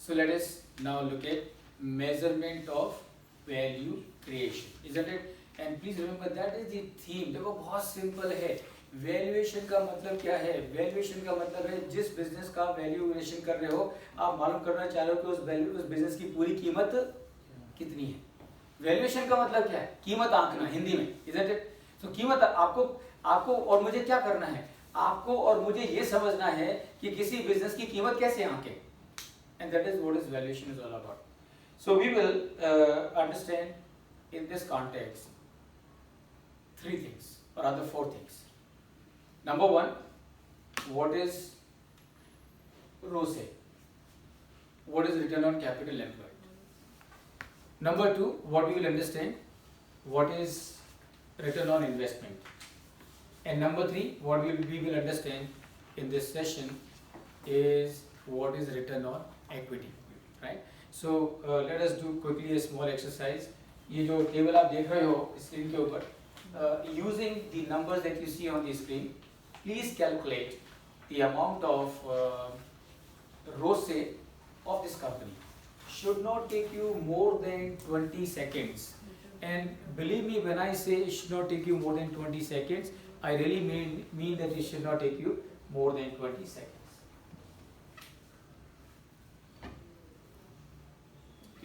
So let us now look at measurement of value creation, isn't it? And please remember that is the theme. देखो बहुत simple है. Valuation का मतलब क्या है? वैल्यूएशन का मतलब है जिस बिजनेस का वैल्यूएशन कर रहे हो आप मालूम करना चाह रहे हो कि उस बिजनेस की पूरी कीमत कितनी है. वैल्यूएशन का मतलब क्या है? कीमत आंकना हिंदी में, isn't it? तो कीमत आपको और मुझे क्या करना है? आपको और मुझे ये समझना है कि किसी बिजनेस की कीमत कैसे आंके. And that is what is valuation is all about. So we will understand in this context three things or rather four things. Number one, what is ROCE? What is return on capital employed? Number two, what we will understand, what is return on investment? And number three, what we will understand in this session is what is return on equity, right? So let us do quickly a small exercise. ये जो table आप देख रहे हो screen के ऊपर, using the numbers that you see on the screen, please calculate the amount of ROCE of this company. Should not take you more than 20 seconds. And believe me when I say it should not take you more than 20 seconds, I really mean that it should not take you more than 20 seconds.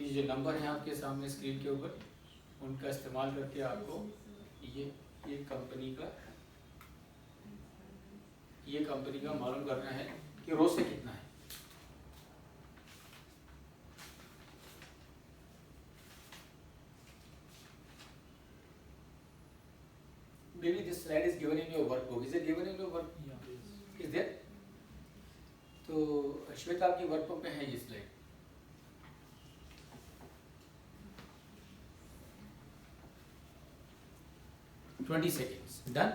ये जो number हैं आपके सामने screen के ऊपर, उनका इस्तेमाल करके आपको ये कंपनी का मालूम करना है कि ROCE कितना है. Maybe this slide is given in your workbook. Is it given in your work? Yeah. Is there? तो श्वेता आपकी वर्कबुक में है ये slide. Twenty seconds. Done?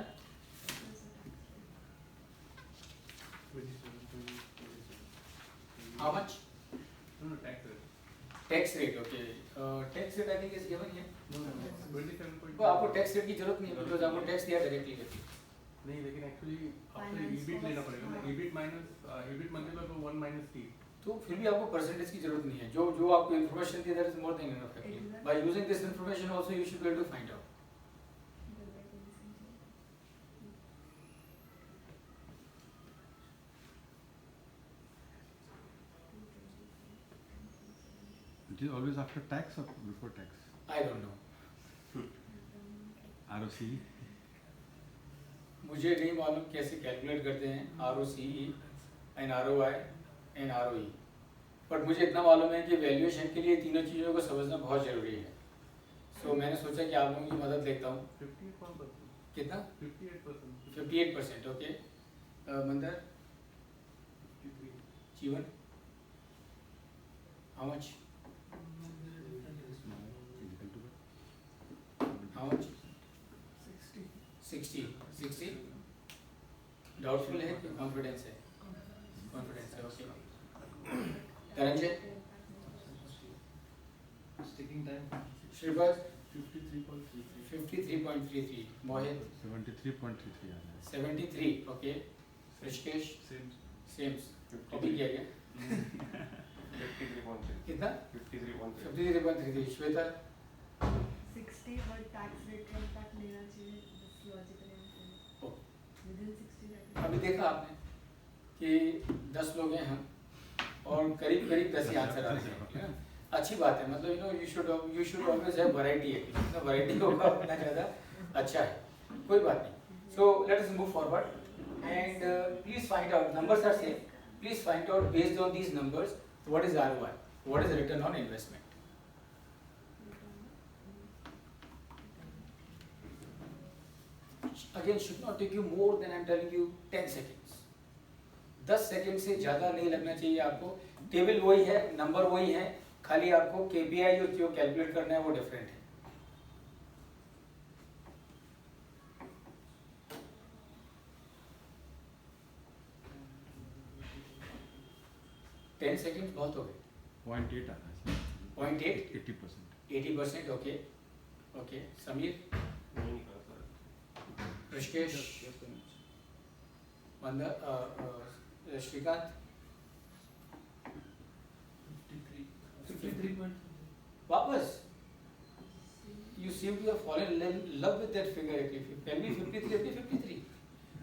How much? No, tax rate. Tax rate, okay. Tax rate I think is given here. No, 27. तो आपको tax rate की जरूरत नहीं है बिकॉज आपको टैक्स दिया डायरेक्टली करके. नहीं लेकिन एक्चुअली आपको EBIT लेना पड़ेगा ना. EBIT माइनस EBIT मतलब तो 1 माइनस T. तो फिर भी आपको परसेंटेज की जरूरत नहीं है. जो आपको इन्फॉर्मेशन दी that is more than enough actually. By using this information also you should be able to find out. It is always after tax or before tax? I don't know. ROCE? मुझे नहीं मालूम कैसे calculate करते हैं ROCE and ROI and ROE. But मुझे इतना मालूम है कि वैल्यूएशन के लिए तीनों चीज़ों को समझना बहुत ज़रूरी है. सो मैंने सोचा कि आप लोगों की मदद लेता हूँ. 58%. कितना? 58%. 58%. ओके. मंदर? 53. जीवन? How much? How much? 60. Doubtful है कि confidence है? Confidence है. Okay. Dhananjay? Sticking time. Shripad? 53.33. 53.33. मोहित? 73.33 आ रहा 73. Okay. Rishikesh? Same. Same. Copy किया गया? 53.3. कितना? 53.3. 53.33. श्वेता? 60 but tax rate का impact लेना चाहिए बस logically ओ. within 60 that अभी देखा आपने कि 10 लोग हैं हम और करीब 10 ही आंसर आ रहे हैं. अच्छी बात है. मतलब you should always have variety. है जितना वैरायटी होगा उतना ज़्यादा अच्छा है. कोई बात नहीं. So let us move forward and please find out. Numbers are same. Please find out based on these numbers what is ROI, what is return on investment. Again should not take you more than I'm telling you 10 seconds. 10 second से ज़्यादा नहीं लगना चाहिए आपको. Table वही है, number वही है, खाली आपको KPI जो कैलकुलेट करना है वो डिफरेंट है. टेन सेकंड बहुत हो गए. 0.8 आ रहा है. 0.8? 80%. 80%. ओके. ओके. समीर? ऋषिकेश? श्रीकांत? वापस you seem to have fallen in love with that figure actually. पहले 53 अभी 53,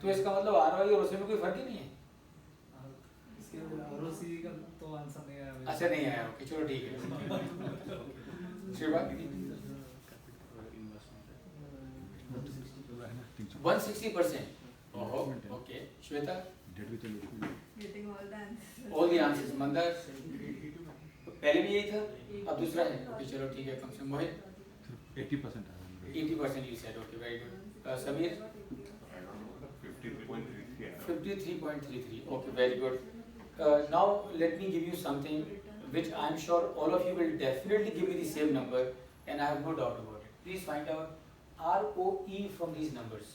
तो इसका मतलब ROI और उसमें कोई फर्क ही नहीं है. इसके ROC का तो आंसर नहीं आया. अच्छा नहीं आया, ओके चलो ठीक है. श्रीवाद 160%. ओहो okay. Shweta Debt with a liquid. Getting all the answers. all the answers. Mandar पहले भी यही था, अब दूसरा है. ओके चलो ठीक है. कम से मोहित 80% आया. 80% you said. Okay, very good. Samir 53.33. Okay, very good. Now let me give you something which I am sure all of you will definitely give me the same number, and I have no doubt about it. Please find out ROE from these numbers.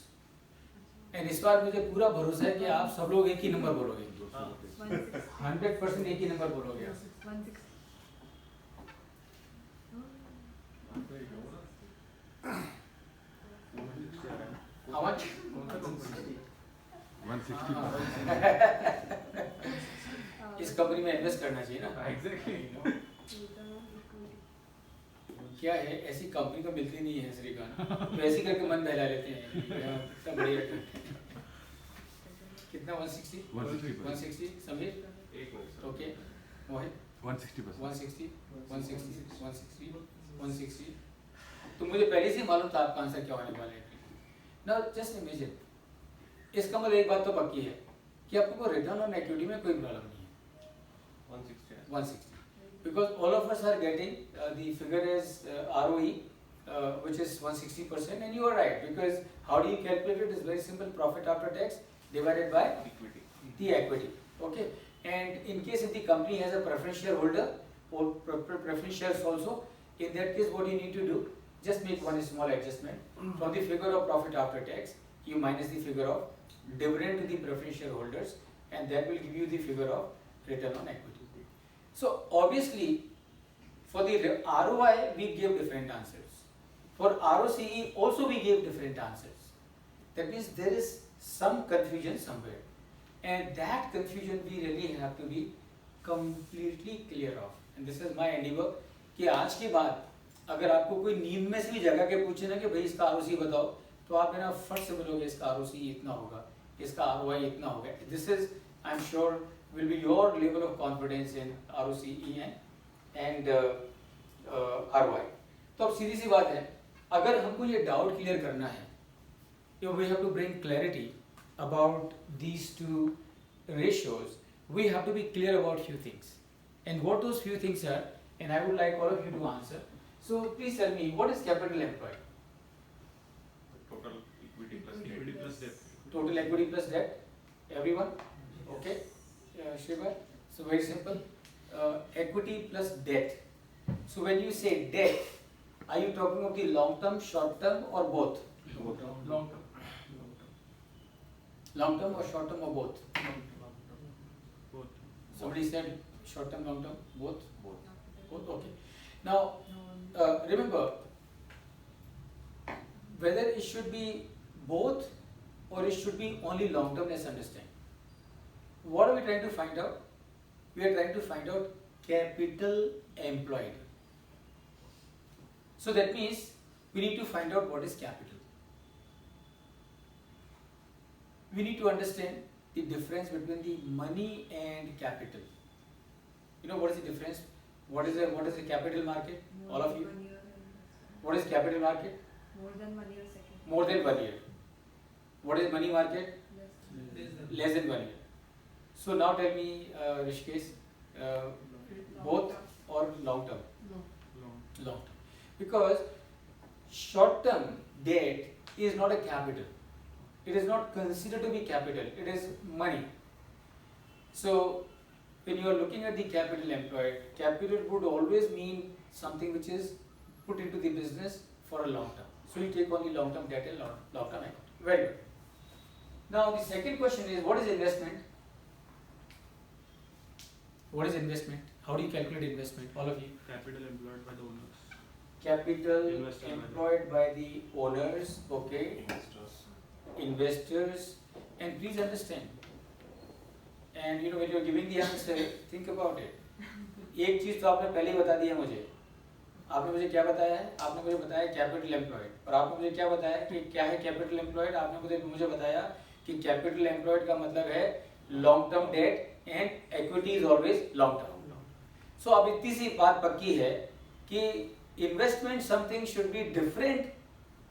And इस बार मुझे पूरा भरोसा है कि आप सब लोग एक ही नंबर बोलोगे. 100% एक ही नंबर बोलोगे. 160. How much? 160%. इस कंपनी में इन्वेस्ट करना चाहिए ना. Exactly. क्या है, ऐसी कंपनी तो मिलती नहीं है श्रीकांत, तो ऐसी करके मन बहला लेते हैं. कितना बढ़िया. कितना 160? 160. समीर ओके. मोहित 160%. 160 160 160 160. तो मुझे पहले से ही मालूम था आपका आंसर क्या होने वाला है. नाउ जस्ट इमेजिन, इसका मतलब एक बात तो पक्की है कि आपको रिटर्न ऑन इक्विटी में कोई प्रॉब्लम नहीं है. 160. Because all of us are getting the figure as ROE, which is 160%, and you are right, because how do you calculate it? Is very simple: profit after tax divided by the equity. Okay, and in case if the company has a preference shareholder or preference shares also, in that case what you need to do, just make one small adjustment from the figure of profit after tax. You minus the figure of dividend to the preference shareholders, and that will give you the figure of return on equity. So obviously, for the ROI we gave different answers. For ROCE also we gave different answers. That means there is some confusion somewhere, and that confusion we really have to be completely clear of. And this is my endeavor कि आज के बाद अगर आपको कोई नींद में से भी जगह के पूछे ना कि भाई इसका ROCE बताओ, तो आप है ना फट से बोलोगे इसका ROCE इतना होगा, इसका ROI इतना होगा. This is, I am sure, will be your level of confidence in ROCE and ROI. तो अब सीधी सी बात है, अगर हमको ये डाउट क्लियर करना है, we have to bring clarity about these two ratios. We have to be clear about few things, and what those few things are, and I would like all of you to answer. So please tell me, what is capital employed? Total equity plus debt. Total equity plus debt. Everyone? Okay. Shiva? So very simple. Equity plus debt. So when you say debt, are you talking of the long term, short term, or both? Long term. Long term or short term or both? Both. Somebody said short term, long term, both? Both, okay. Now, remember, whether it should be both or it should be only long term, let's understand. What are we trying to find out? We are trying to find out capital employed. So that means we need to find out what is capital. We need to understand the difference between the money and capital. You know what is the difference? What is the capital market? All of you? What is capital market? More than 1 year second. More than 1 year. What is money market? Less. Less than 1 year. So now tell me, Rishikesh, both or long term? Long term. Because short term debt is not a capital. It is not considered to be capital. It is money. So when you are looking at the capital employed, capital would always mean something which is put into the business for a long term. So you take only long term debt and long term equity. Very good. Now the second question is, what is investment? What is investment? How do you calculate investment? All of you. Capital employed by the owners. Capital Invested by the- employed by the owners, okay, investors, and please understand. And you know, when you are giving the answer, think about it. एक चीज तो आपने पहले ही बता दिया मुझे. आपने मुझे क्या बताया है? आपने मुझे बताया कैपिटल एम्प्लॉयड, और आपने मुझे क्या बताया कि क्या है कैपिटल एम्प्लॉयड? आपने मुझे बताया कि कैपिटल एम्प्लॉयड का मतलब है long term debt and equity is always long term. So अब इतनी सी बात पक्की है कि investment something should be different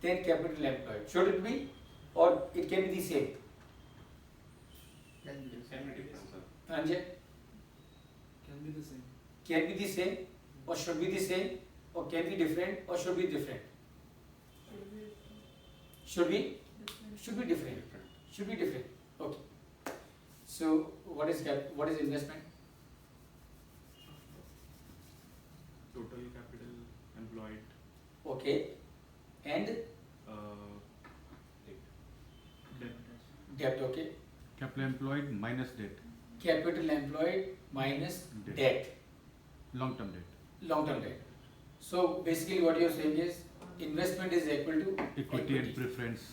than capital employed, should it be और it can be the same? Can be the Can same. be different, sir. हाँ जी, Can be the same. can be the same or should be the same or can be different or should be different? Should be different. Should be different. Okay. So what is investment? Total capital employed. Okay. And debt. Okay. Capital employed minus debt, Capital employed minus debt. long-term debt, Long-term debt. So basically what you're saying is investment is equal to equity and preference,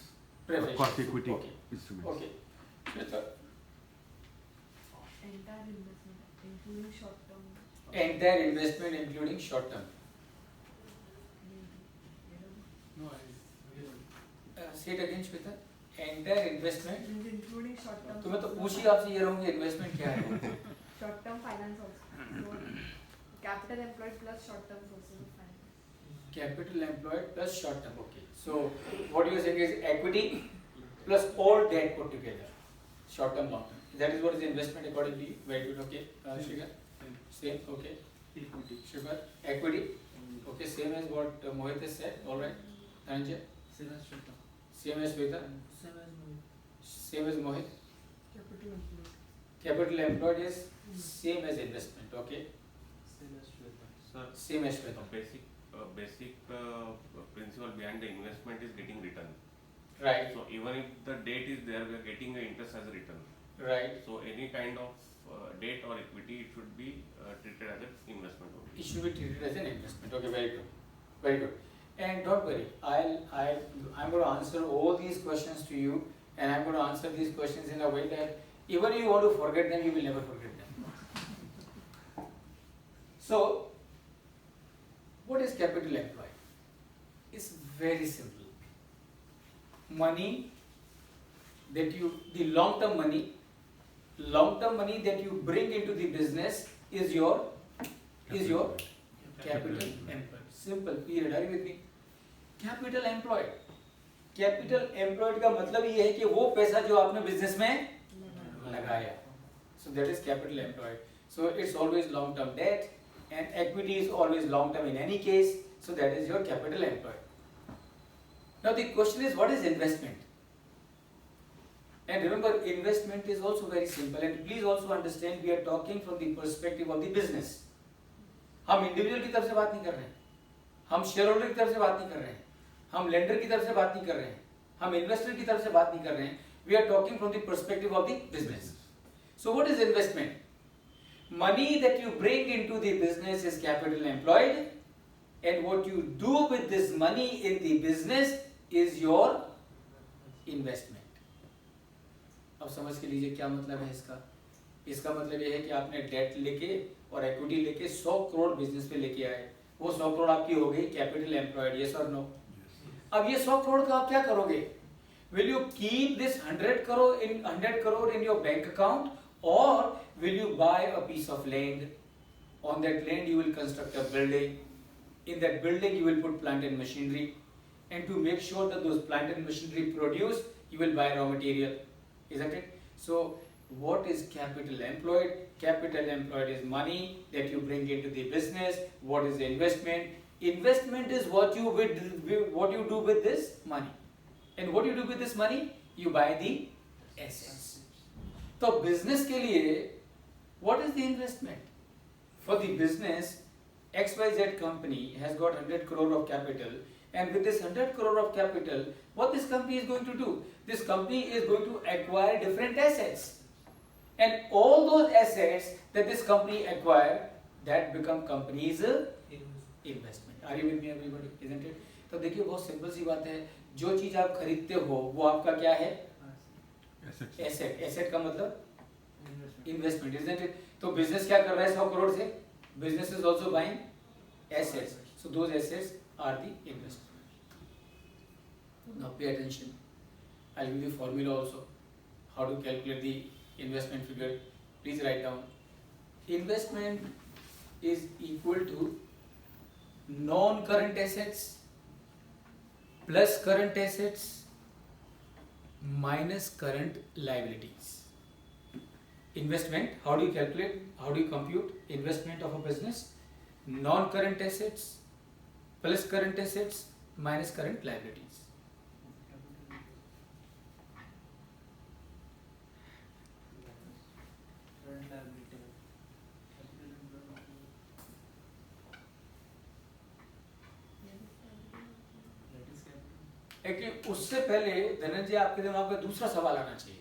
Preference. cost equity Okay. instruments. Okay. Shweta, Entire investment, including short term. entire investment including short term. No, I Say it again, Shweta. Entire investment. Including short term. तो मैं तो पूछ ही आपसे ये रहूँगी investment क्या है? Short term finance also. So, capital employed plus short term sources of finance. Capital employed plus short term. Okay. So what you are saying is equity plus all debt put together, short term, long term. That is what is investment according to you. Very good. Okay. Shikhar. Same. Okay. equity. Shikhar. Equity. Okay. Same as what Mohit has said. All right. Dhananjay. Same as short term. Same as Shweta. Same as money. Same as Mohit. Capital employed. Capital employed is same as investment. Okay. Same as Shweta. Sir, Same as the Shweta. basic principle behind the investment is getting return. Right. So even if the debt is there, we are getting the interest as a return. Right. So any kind of debt or equity, it should be treated as an investment only. It should be treated as an investment. Okay, very good, very good. And don't worry, I'm going to answer all these questions to you, and I'm going to answer these questions in a way that even if you want to forget them, you will never forget them. So, what is capital employed? It's very simple. Money that the long-term money that you bring into the business is your capital employed. Simple. Period. Are you with me? Capital employed. Capital employed का मतलब ये है कि वो पैसा जो आपने business में लगाया. So that is capital employed. So it's always long-term debt, and equity is always long-term in any case. So that is your capital employed. Now the question is, what is investment? And remember, investment is also very simple. And please also understand, we are talking from the perspective of the business. हम individual की तरफ से बात नहीं कर रहे हैं, हम शेयर होल्डर की तरफ से बात नहीं कर रहे हैं, हम लेंडर की तरफ से बात नहीं कर रहे हैं, हम इन्वेस्टर की तरफ से बात नहीं कर रहे हैं. We are talking from the perspective of the business. So what is investment? Money that you bring into the business is capital employed, and what you do with this money in the business is your investment. अब समझ के लीजिए क्या मतलब है इसका. इसका मतलब ये है कि आपने डेट लेके और इक्विटी लेके 100 करोड़ बिजनेस पे लेके आए, वो 100 करोड़ आपकी हो गई कैपिटल एम्प्लॉयड. यस और नो? अब ये 100 करोड़ का आप क्या करोगे? Will you keep this 100 crore in your bank account, or will you buy a piece of land? On that land you will construct a building. In that building you will put plant and machinery, and to make sure that those plant and machinery produce, you will buy raw material. Isn't it? So what is capital employed? Capital employed is money that you bring into the business. What is investment? Investment is what you do with this money. And what you do with this money? You buy the assets. So business के लिए, what is the investment? For the business, XYZ company has got 100 crore of capital, and with this 100 crore of capital, what this company is going to do? This company is going to acquire different assets, and all those assets that this company acquire, that become company's investment. Are you with me, everybody? Isn't it? तो देखिए बहुत simple सी बात है, जो चीज आप खरीदते हो वो आपका क्या है? Assets. एसेट. एसेट का मतलब Investment. इन्वेस्टमेंट. Isn't it? तो बिजनेस क्या कर रहा है 100 करोड़ से? Business is also buying assets. So those assets are the investment. Now pay attention. I'll give you the formula also. How to calculate the investment figure. Please write down. Investment is equal to non-current assets plus current assets minus current liabilities. Investment, how do you calculate, how do you compute investment of a business? Non-current assets plus current assets minus current liabilities. Current liability. Capital employed. That is capital. Actually उससे पहले धनंजय आपके दिमाग में दूसरा सवाल आना चाहिए.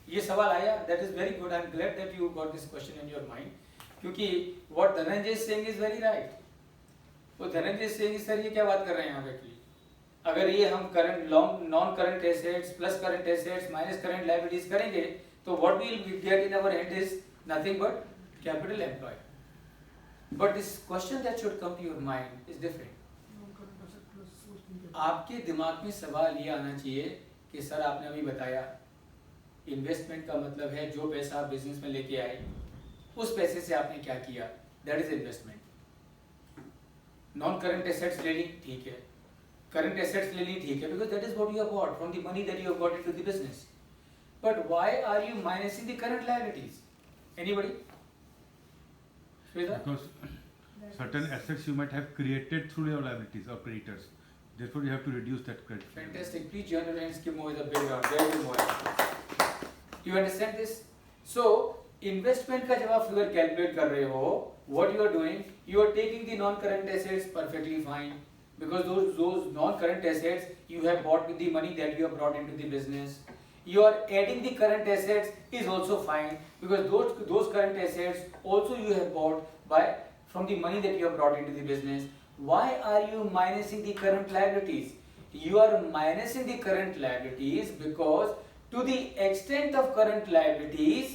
ये सवाल आया, that is very good. I am glad that you got this question in your mind. क्योंकि what Dhananjay is saying is very right. वो धनंजय saying सर ये क्या बात कर रहे हैं यहाँ पे एक्चुअली? अगर ये हम current non current assets plus current assets minus current liabilities करेंगे तो what we will get in our hand is nothing but capital employed. But this question that should come to your mind is different. आपके दिमाग में सवाल ये आना चाहिए कि सर आपने अभी बताया इन्वेस्टमेंट का मतलब है जो पैसा आप बिजनेस में लेके आए उस पैसे से आपने क्या किया, that is investment. Non current assets ले ली, ठीक है. करंट एसेट्स ले ली, ठीक है, because that is what you have got from the money that you have got into the business. But why are you minusing the current liabilities? Anybody? Shweta? Because certain assets you might have created through your liabilities or creditors. Therefore, you have to reduce that credit. Fantastic. Please join your hands. Give more the big round. Very good, Mohan. You understand this? So, investment का जब आप figure calculate कर रहे हो, what you are doing? You are taking the non-current assets perfectly fine, because those non-current assets you have bought with the money that you have brought into the business. You are adding the current assets is also fine, because those current assets also you have bought from the money that you have brought into the business. Why are you minusing the current liabilities? You are minusing the current liabilities because to the extent of current liabilities,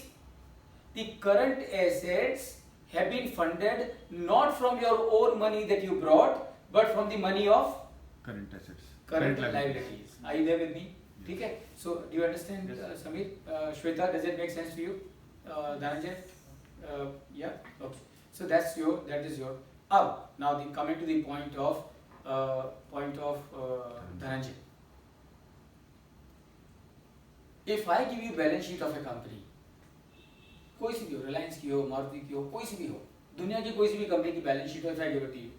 the current assets have been funded not from your own money that you brought, but from the money of Current assets. current liabilities. Are you there with me? Okay. So do you understand, Samir? Shweta, does it make sense to you? Dhananjay? Yeah. Okay. So that is your. Now coming to the point of Dhananjay. If I give you balance sheet of a company, कोई सी भी हो, रिलायंस की हो, मारुति की हो, कोई सी भी हो, दुनिया की कोई सी भी कंपनी की बैलेंस शीट हो, if I give it to you,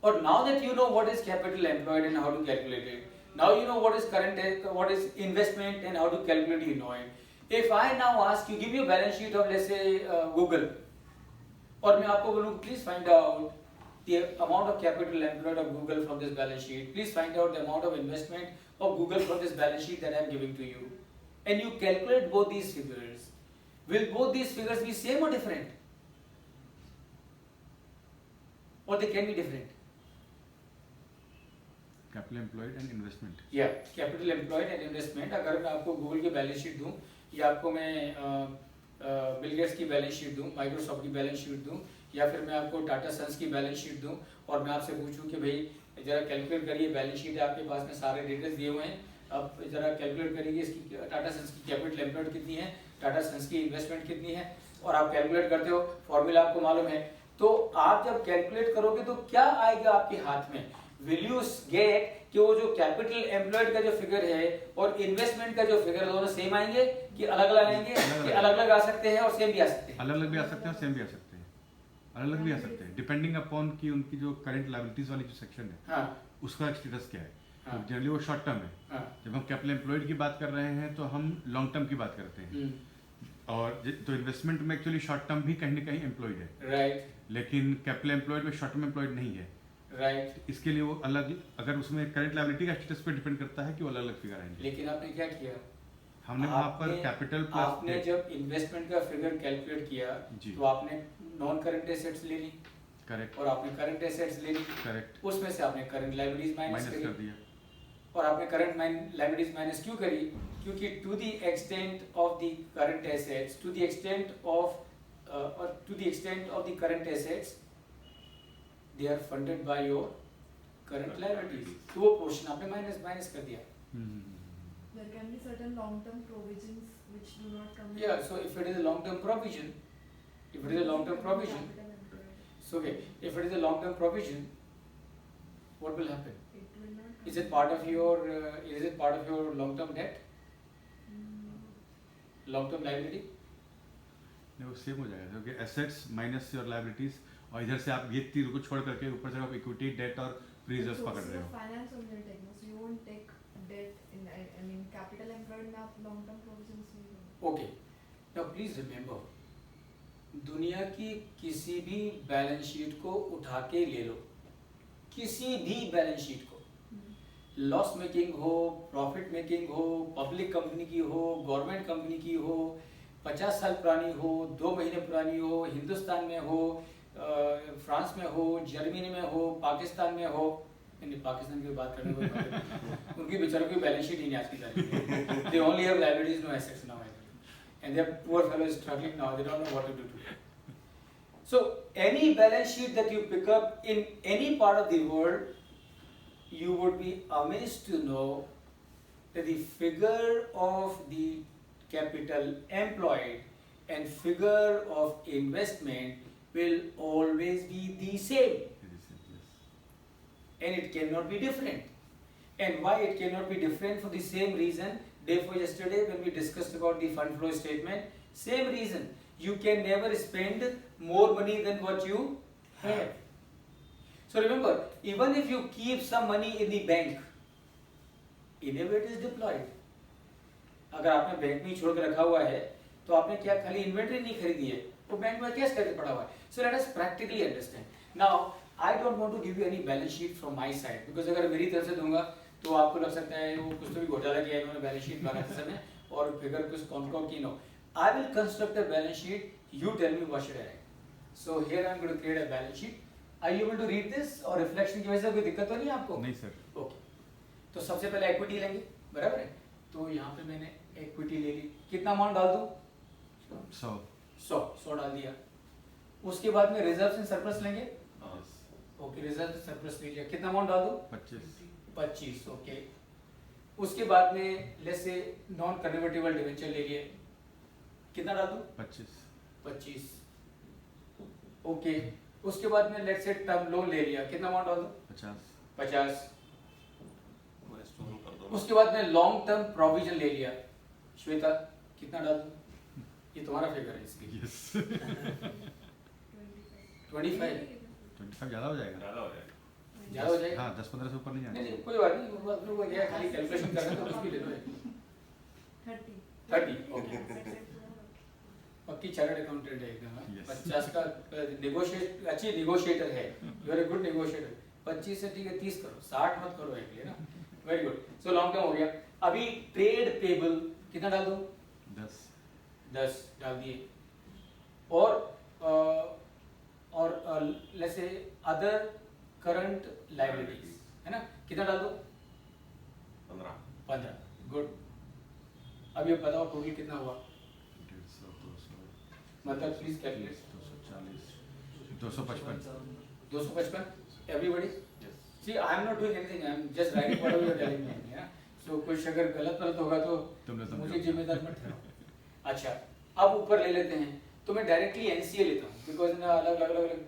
or now that you know what is capital employed and how to calculate it, now you know what is what is investment and how to calculate, you know it. If I now ask you, give me a balance sheet of let's say Google, और मैं आपको बोलूँ please find out the amount of capital employed of Google from this balance sheet, please find out the amount of investment of Google from this balance sheet that I am giving to you, and you calculate both these figures, will both these figures be same or different? Or they can be different? Capital employed and investment. Yeah, capital employed and investment. अगर मैं आपको Google की balance sheet दूँ या आपको मैं Bill Gates की balance sheet दूँ, माइक्रोसॉफ्ट की बैलेंस शीट दूँ, या फिर मैं आपको टाटा सन्स की बैलेंस शीट दूँ और मैं आपसे पूछूं कि भाई जरा कैलकुलेट करिए, बैलेंस शीट है आपके पास में, सारे डिटेल्स दिए हुए हैं, अब जरा कैलकुलेट करिए इसकी टाटा सन्स की कैपिटल एम्प्लॉयड कितनी है, टाटा सन्स की इन्वेस्टमेंट कितनी है, और आप कैलकुलेट करते हो, फॉर्मूला आपको मालूम है, तो आप जब कैलकुलेट करोगे तो क्या आएगा आपके हाथ में? विल यू गेट कि वो जो कैपिटल एम्प्लॉयड का जो फिगर है और इन्वेस्टमेंट का जो फिगर है दोनों सेम आएंगे कि अलग अलग आएंगे? कि अलग अलग आ सकते हैं और सेम भी आ सकते हैं? अलग अलग भी आ सकते हैं और सेम भी आ सकते हैं. अलग अलग भी आ सकते हैं डिपेंडिंग अपॉन कि उनकी जो करंट लायबिलिटीज वाली जो सेक्शन है, हाँ, उसका स्टेटस क्या है. हाँ, तो जनरली वो शॉर्ट टर्म है. हाँ, जब हम कैपिटल एम्प्लॉयड की बात कर रहे हैं तो हम लॉन्ग टर्म की बात करते हैं. और तो इन्वेस्टमेंट में एक्चुअली शॉर्ट टर्म भी कहीं ना कहीं एम्प्लॉयड है, राइट, लेकिन कैपिटल एम्प्लॉयड में शॉर्ट टर्म एम्प्लॉयड नहीं है. राइट. इसके लिए वो अलग, अगर उसमें करंट लायबिलिटी का स्टेटस पे डिपेंड करता है कि वो अलग अलग फिगर आएंगे. लेकिन आपने क्या किया? हमने वहाँ पर कैपिटल प्लस आपने जब इन्वेस्टमेंट का फिगर कैलकुलेट किया जी. तो आपने नॉन करंट एसेट्स ले ली, करेक्ट, और आपने करंट एसेट्स ले ली, करेक्ट, उसमें से आपने करंट लायबिलिटीज माइनस माइनस कर करी, दिया. और आपने करंट लायबिलिटीज माइनस क्यों करी? क्योंकि to the extent of the current assets, to the extent of the current assets, they are funded by your current liabilities. तो वो portion आपने minus कर दिया. There can be certain long-term provisions which do not come. Yeah, so if it is a long-term provision, so okay, if it is a long-term provision, what will happen? It will not. Is it part of your long-term debt, long-term liability? नहीं वो same हो जाएगा क्योंकि assets minus your liabilities और इधर से आप ये तीनों को छोड़ करके ऊपर से आप इक्विटी डेट और रिजर्व्स पकड़ रहे हो. Finance only will take, so you won't take debt in. I mean, capital employed में आप long-term provisions नहीं करोगे. Okay, now please remember, दुनिया की किसी भी बैलेंस शीट को उठा के ले लो, किसी भी बैलेंस शीट को, लॉस मेकिंग हो, प्रॉफिट मेकिंग हो, पब्लिक कंपनी की हो, गवर्नमेंट कंपनी की हो, 50 साल पुरानी हो, 2 महीने पुरानी हो, हिंदुस्तान में हो, फ्रांस में हो, जर्मनी में हो, पाकिस्तान में हो. नहीं, पाकिस्तान की बात करने को उनकी बेचारों की बैलेंस शीट ही नहीं आज की तारीख. They only have liabilities, no assets now, and their poor fellows struggling now. They don't know what to do today. So any balance sheet that you pick up in any part of the world, you would be amazed to know that the figure of the capital employed and figure of investment will always be the same, and it cannot be different. And why it cannot be different? For the same reason, day before yesterday when we discussed about the fund flow statement, same reason. You can never spend more money than what you have. So remember, even if you keep some money in the bank, in a way it is deployed. अगर आपने bank में छोड़ के रखा हुआ है तो आपने क्या खाली इन्वेंटरी नहीं खरीदी है, वो बैंक में कैश करके पड़ा हुआ है. So let us practically understand. Now I don't want to give you any balance sheet from my side because अगर मेरी तरफ से दूंगा तो आपको लग सकता है वो कुछ तो भी घोटाला किया है इन्होंने बैलेंस शीट बनाते समय और फिगर कुछ कौन की no. I will construct a balance sheet. You tell me what should I write. So here I am going to create a balance sheet. Are you able to read this? और reflection की वजह से कोई दिक्कत तो नहीं है आपको? नहीं सर. ओके. तो सबसे पहले इक्विटी लेंगे, बराबर है? तो यहाँ पे मैंने इक्विटी ले ली. कितना अमाउंट डाल दूँ? 100 डाल दिया. उसके बाद में रिजर्व्स एंड सरप्लस लेंगे. ओके, रिजर्व सरप्लस ले लिया. कितना अमाउंट डाल दूँ? 25. ओके. उसके बाद में let's say non convertible debenture ले लिए. कितना डाल दूँ? 25. ओके. उसके बाद में लेट्स से टर्म लोन ले लिया. कितना अमाउंट डाल दूँ? 50. उसके बाद में लॉन्ग टर्म प्रोविजन ले लिया. श्वेता कितना डाल दूँ? ये तुम्हारा फिगर है इसलिए. 25 ज़्यादा हो जाएगा. ज़्यादा हो जाएगा. हाँ 10-15 से ऊपर नहीं जाएगा. नहीं कोई बात नहीं, वो बात वो क्या खाली कैलकुलेशन करना तो कुछ भी ले लो. 30. ओके. पक्की चार्टर्ड अकाउंटेंट है एकदम. Yes. 50 का अच्छी निगोशिएटर है. You are a good negotiator. 25 से ठीक है 30 करो, 60 मत करो एक लिए ना. Very good. So long term हो गया. अभी ट्रेड पेबल कितना डाल दूं? 10 डाल दिए. और let's say other current liabilities है ना, कितना डाल दो? 15. गुड. अब ये बताओ टोटल कितना हुआ? मतलब please calculate. 255. Everybody. See I am not doing anything, I am just writing whatever you are telling me. So कुछ अगर गलत होगा तो मुझे जिम्मेदार मत ठहराओ. अच्छा, अब ऊपर ले लेते हैं. तो मैं डायरेक्टली एनसीए लेता हूँ बिकॉज ना अलग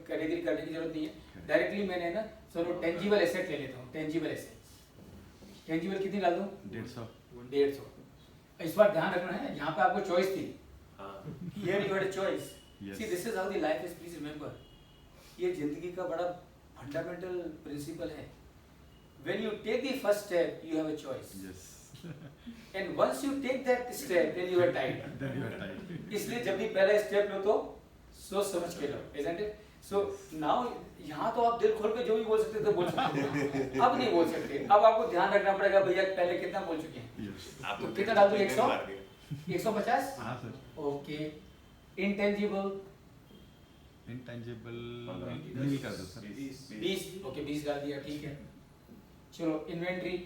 कैटेगरी करने की जरूरत नहीं है. डायरेक्टली मैंने ना चलो टेंजिबल एसेट ले लेता हूँ. Tangible asset. टेंजिबल कितनी डाल दूँ? 150. इस बार ध्यान रखना है, यहाँ पे आपको चॉइस थी. Here you had a choice. Yes. See, this is how the life is. Please remember. ये जिंदगी का बड़ा फंडामेंटल प्रिंसिपल है. When you take the first step, you have a choice. Yes. And once you take that step, then you are tied. Then you are tied. इसलिए जब भी पहला step लो तो सोच समझ के लो, isn't it? So now यहाँ तो आप दिल खोल के जो भी बोल सकते थे बोल सकते थे. अब नहीं बोल सकते. अब आपको ध्यान रखना पड़ेगा भैया पहले कितना बोल चुके हैं. Yes. तो कितना डाल दूँ? 150. हाँ सर. ओके. इंटेंजिबल नहीं कर दो सर. 20. ओके 20 डाल दिया. ठीक है. चलो इन्वेंट्री.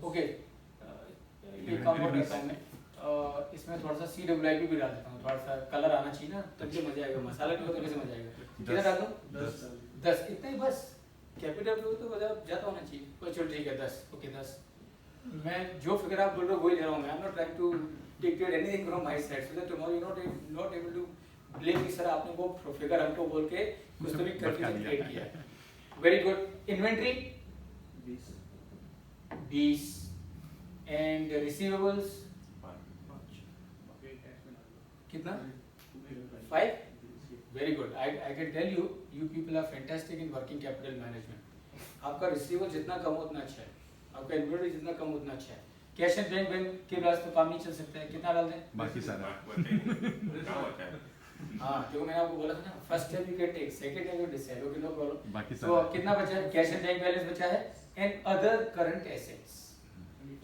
ओके ये काम और करता हूँ मैं. इसमें थोड़ा सा CWIP भी डाल देता हूँ. थोड़ा सा कलर आना चाहिए ना, तब तो मजा आएगा. मसाला नहीं हो तो कैसे मजा आएगा. कितना डाल दूँ? 10 इतना ही बस। कैपिटल तो ज़्यादा होना चाहिए। चलो ठीक है 10, ओके 10। मैं जो फिगर आप बोल रहे हो वही ले रहा हूँ मैं। I am not trying to dictate anything from my side so that tomorrow you not able to blame me sir आपने वो फिगर हमको बोल के कुछ तो भी कंफ्यूजन क्रिएट किया। Very good. Inventory 20 and receivables कितना 5। Very good. I can tell you you people are fantastic in working capital management. आपका रिसीवेबल जितना कम हो उतना अच्छा है, आपका इन्वेंटरी जितना कम हो उतना अच्छा है। कैश एंड बैंक के पास तो काम नहीं चल सकता है। कितना डाल दें बाकी सारा क्या होता है? हाँ क्योंकि मैंने आपको बोला था ना first time you can take, second time you decide, okay no problem. बाकी तो सारा कितना बचा है? कैश एंड बैंक बैलेंस बचा है एंड अदर करंट एसेट्स।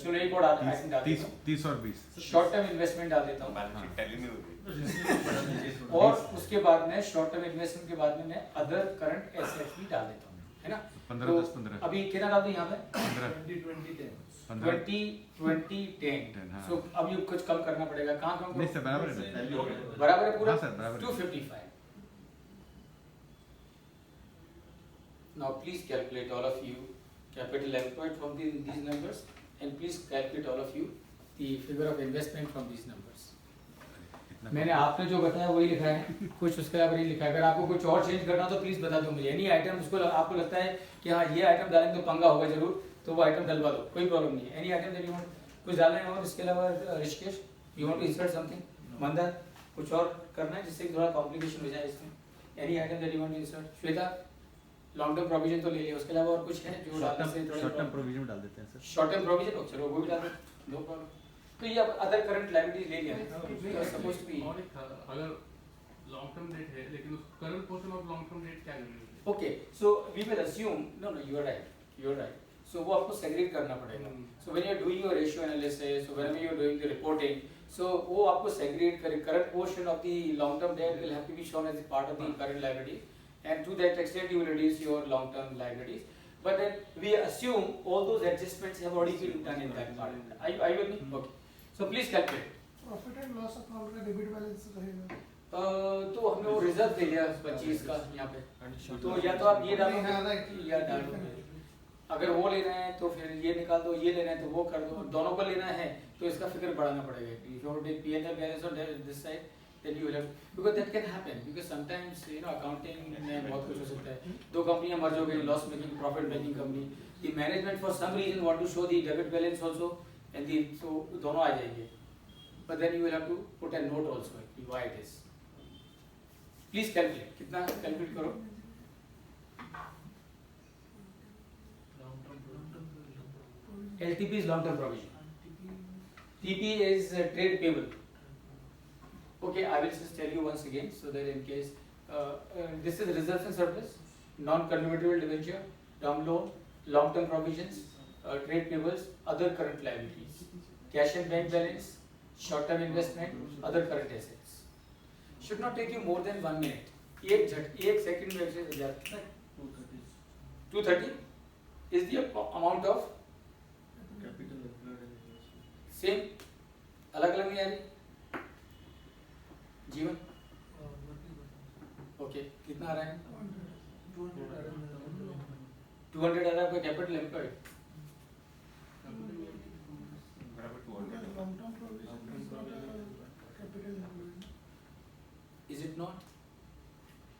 चलो एक और आइटम डाल देता हूं, 30 और 20 शॉर्ट टर्म इन्वेस्टमेंट डाल देता हूं। बैलेंस शीट टैली नहीं होती। और उसके बाद में शॉर्ट टर्म इन्वेस्टमेंट के बाद में मैं अदर करंट एसेट्स भी डाल देता हूं, है ना? 15 10 15 अभी कितना डाल दूं यहाँ पे? 15 15 20 10। हाँ। सो अब ये कुछ कम करना पड़ेगा। कहाँ कम नहीं सर बराबर है। बराबर है पूरा? हाँ सर, बराबर है। 255। Now please calculate all of you capital employed from these numbers and please calculate all of you the figure of investment from these numbers. मैंने आपने जो बताया वही लिखा है, कुछ उसके अलावा नहीं लिखा है। अगर आपको कुछ और चेंज करना हो तो प्लीज बता दो मुझे। एनी आइटम उसको आपको लगता है कि हाँ ये आइटम डालेंगे तो पंगा होगा जरूर, तो वो आइटम डलवा दो, कोई प्रॉब्लम नहीं है। Any item that you want कुछ डालना है और इसके अलावा Rishikesh you want to insert something, मंदर कुछ और करना है जिससे थोड़ा कॉम्प्लिकेशन हो जाए इसमें। Any item that you want to insert. Shweta long term provision तो ले लिया, उसके अलावा और कुछ है जो डालने से थोड़ा शॉर्ट टर्म प्रोविजन डाल देते हैं सर। शॉर्ट टर्म प्रोविजन चलो वो भी डाल दो, नो प्रॉब्लम। तो ये अब अदर करंट लायबिलिटीज ले लिया सपोज टू बी। और एक था, अगर लॉन्ग टर्म डेट है लेकिन उस current portion of long term debt क्या करेंगे? Okay so we will assume no you are right. So वो आपको सेग्रीगेट करना पड़ेगा। So when you are doing your ratio analysis, so when you are doing the reporting, so वो आपको segregate करें। Current portion of the long term debt will have to be shown as a part of the current liability and to that extent you will reduce your long term liabilities, but then we assume all those adjustments have already been done in that part. Are you with me? Okay, so please calculate. Profit and loss account का debit balance रहेगा। तो हमने वो reserve दे दिया 25 का यहाँ पे, तो या तो आप ये डालोगे या डालोगे। अगर वो लेना है तो फिर ये निकाल दो, ये लेना है तो वो कर दो। दोनों को लेना है तो इसका फिगर बढ़ाना पड़ेगा। If you want to take P&L balance on this side, then you will have, because that can happen because sometimes you know accounting में बहुत कुछ हो सकता है। दो कंपनियां मर्ज हो गई, loss making profit making company, the management for some reason want to show the debit balance also and the so दोनों आ जाएंगे, but then you will have to put a note also why it is. Please calculate, कितना calculate करो? LTP is long term provision, TP is trade payable. Okay, I will just tell you once again so that in case this is reserves and surplus, non-convertible debenture, term loan, long-term provisions, trade payables, other current liabilities, cash and bank balance, short-term investment, other current assets. Should not take you more than 1 minute. एक second में से जाता है। 230 is the amount of same, अलग-अलग नहीं आ रही जीवन। Okay कितना आ रहा है? 200 आ रहा है आपका कैपिटल एम्प्लॉयड। बराबर 200। Long term provision capital employed. Is it not?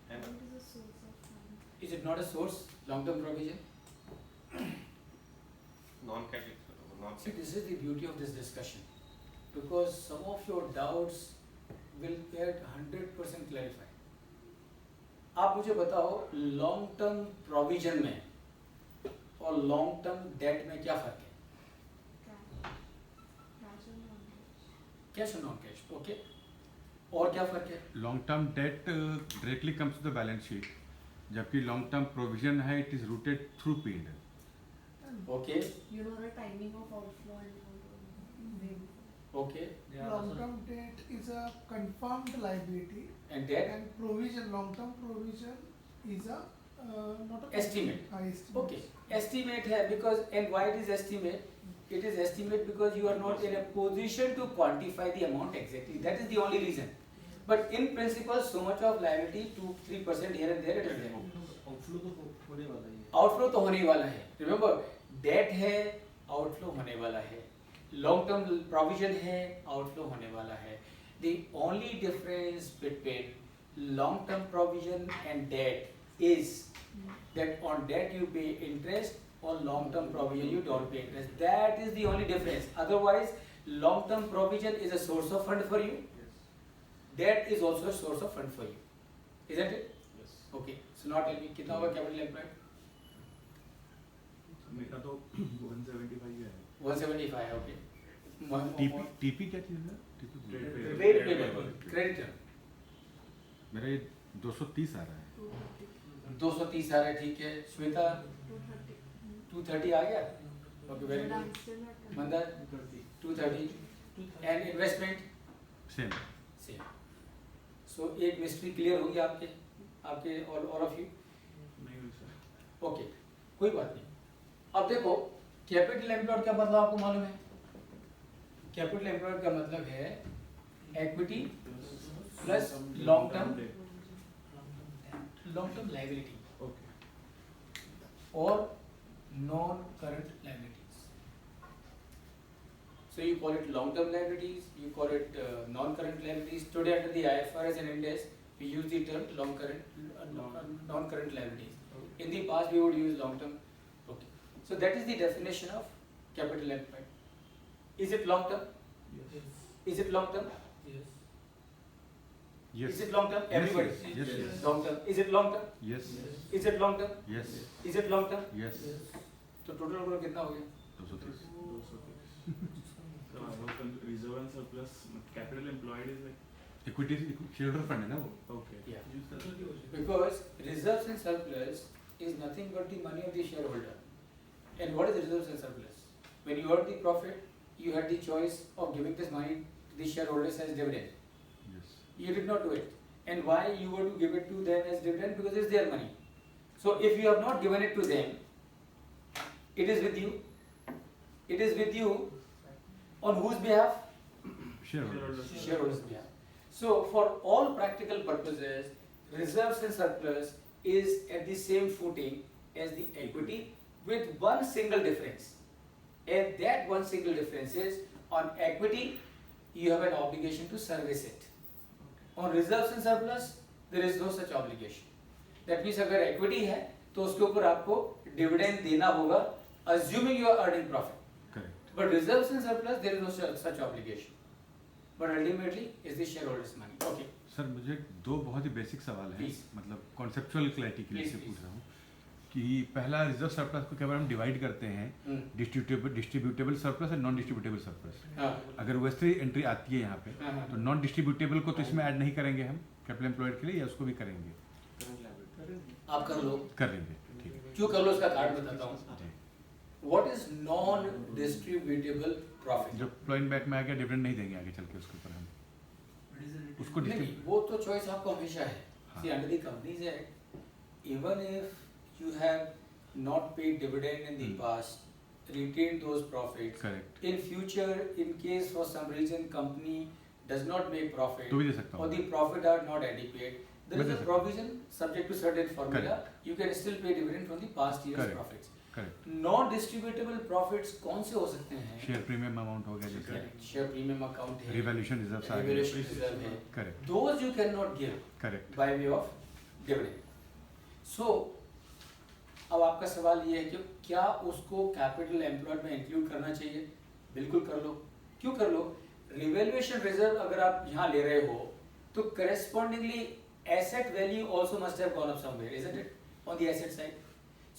What is the source of funds? Is it not a source? Long term provision? Non-cash, See, this is the beauty of this discussion because some of your doubts will get 100% clarified. आप मुझे बताओ long term provision में और long term date में क्या फर्क है? Cash and non-cash. Cash और नॉन कैश, ओके। और क्या फर्क है? Long term debt directly comes to the balance sheet, जबकि लॉन्ग टर्म प्रोविजन है it is routed through P&L. Okay You know the timing of outflow and maybe. Okay Long term debt is a confirmed liability and debt and provision, long term provision is a not a Estimate. estimate. Okay, estimate है because and why it is estimate? It is estimate because you are not in a position to quantify the amount exactly. That is the only reason. But in principle, so much of liability, 2-3% here and there, it is there. Outflow तो होने वाला ही है. Outflow तो होने वाला है. Remember, date है, outflow होने वाला है. लॉन्ग टर्म प्रोविजन है, आउटफ्लो होने वाला है. The only difference between long term provision and debt is that on debt you pay interest, on long term provision you don't pay interest. That is the only difference. Otherwise, long term provision is a source of fund for you. Debt is also a source of fund for you, isn't it? Yes. Okay. So now tell me, कितना होगा capital employed? मेरा तो 175 ही है. 175. Okay. TP क्या चीज़ है? TP Trade payable, creditor. मेरा ये 230 आ रहा है. 230 आ रहा है, ठीक है. श्वेता 230 आ गया. Okay, very But I'm good. still not coming. Mandar 230. And investment same. same. So एक मिस्ट्री क्लियर होगी आपके all of you. नहीं हुई सर. ओके, कोई बात नहीं. अब देखो, कैपिटल एम्प्लॉयड का मतलब आपको मालूम है. कैपिटल एम्प्लॉयड का मतलब है equity plus long term liability और non current liabilities. So you call it long term liabilities, you call it non current liabilities. Today under the IFRS and Ind AS we use the term non current liabilities. In the past we would use long term. Okay. So that is the definition of capital employed. Is it long term? Yes. Is it long term? Yes. Yes. Is it long term? Everybody. Yes. Yes. Long term. Is it long term? Yes. Is it long term? Yes. Is it long term? Yes. तो total number कितना हो गया? 230. So I was reserve and surplus. Capital employed is like. Equity shareholder fund है ना वो. Okay. Yeah. Use that. Because reserves and surplus is nothing but the money of the shareholder. And what is reserves and surplus? When you earn the profit, you had the choice of giving this money to the shareholders as dividend. Yes. You did not do it. And why you were to give it to them as dividend? Because it's their money. So if you have not given it to them, it is with you. It is with you on whose behalf? Shareholders. Shareholders' behalf. So for all practical purposes, reserves and surplus is at the same footing as the equity with one single difference. And that one single difference is on equity, you have an obligation to service it. On reserves and surplus, there is no such obligation. That means अगर equity है तो उसके ऊपर आपको dividend देना होगा, assuming you are earning profit. Correct. But reserves and surplus, there is no such obligation. But ultimately, is the shareholders' money. Okay. Sir मुझे दो बहुत ही बेसिक सवाल हैं, Please. मतलब कॉन्सेप्चुअल क्लैरिटी के लिए Please, से please. पूछ रहा हूँ कि पहला रिजर्व सरप्लस को क्या हम डिवाइड करते हैं डिस्ट्रीब्यूटेबल सरप्लस और नॉन डिस्ट्रीब्यूटेबल सरप्लस. हाँ. अगर वैसे एंट्री आती है यहाँ पे हाँ, हाँ. तो नॉन डिस्ट्रीब्यूटेबल को तो इसमें ऐड नहीं करेंगे हम कैपिटल एम्प्लॉयड के लिए, या उसको भी करेंगे? Current liability. आप कर लो. कर लेंगे. ठीक है. क्यों कर लो उसका कारण बताता हूँ. जी. What is non-distributable profit? जो प्लॉइन बैक में आ गया डिविडेंड नहीं देंगे आगे चल के उसके ऊपर हम उसको नहीं, डिस्ट्रीब्यूट. वो तो चॉइस आपको हमेशा है. हाँ. See, under the Companies Act, even if you have not paid dividend in the past, retained those profits. Correct. In future, in case for some reason company does not make profit तो भी दे सकता or हूँ. the profit are not adequate, there is मैं a they provision subject to certain formula. You can still pay dividend from the past year's Correct. profits. Correct. Non-distributable profits कौन से हो सकते हैं? शेयर प्रीमियम अमाउंट हो गया जैसे Correct. Share premium account है. रिवैल्यूएशन रिजर्व्स आ गए. Revaluation reserve है. Correct. Those you cannot give correct. by way of dividend. So अब आपका सवाल ये है कि क्या उसको कैपिटल एम्प्लॉयड में इंक्लूड करना चाहिए? बिल्कुल कर लो. क्यों कर लो? रिवैल्यूएशन रिजर्व अगर आप यहाँ ले रहे हो तो correspondingly asset value also must have gone up somewhere, isn't it, on the asset side.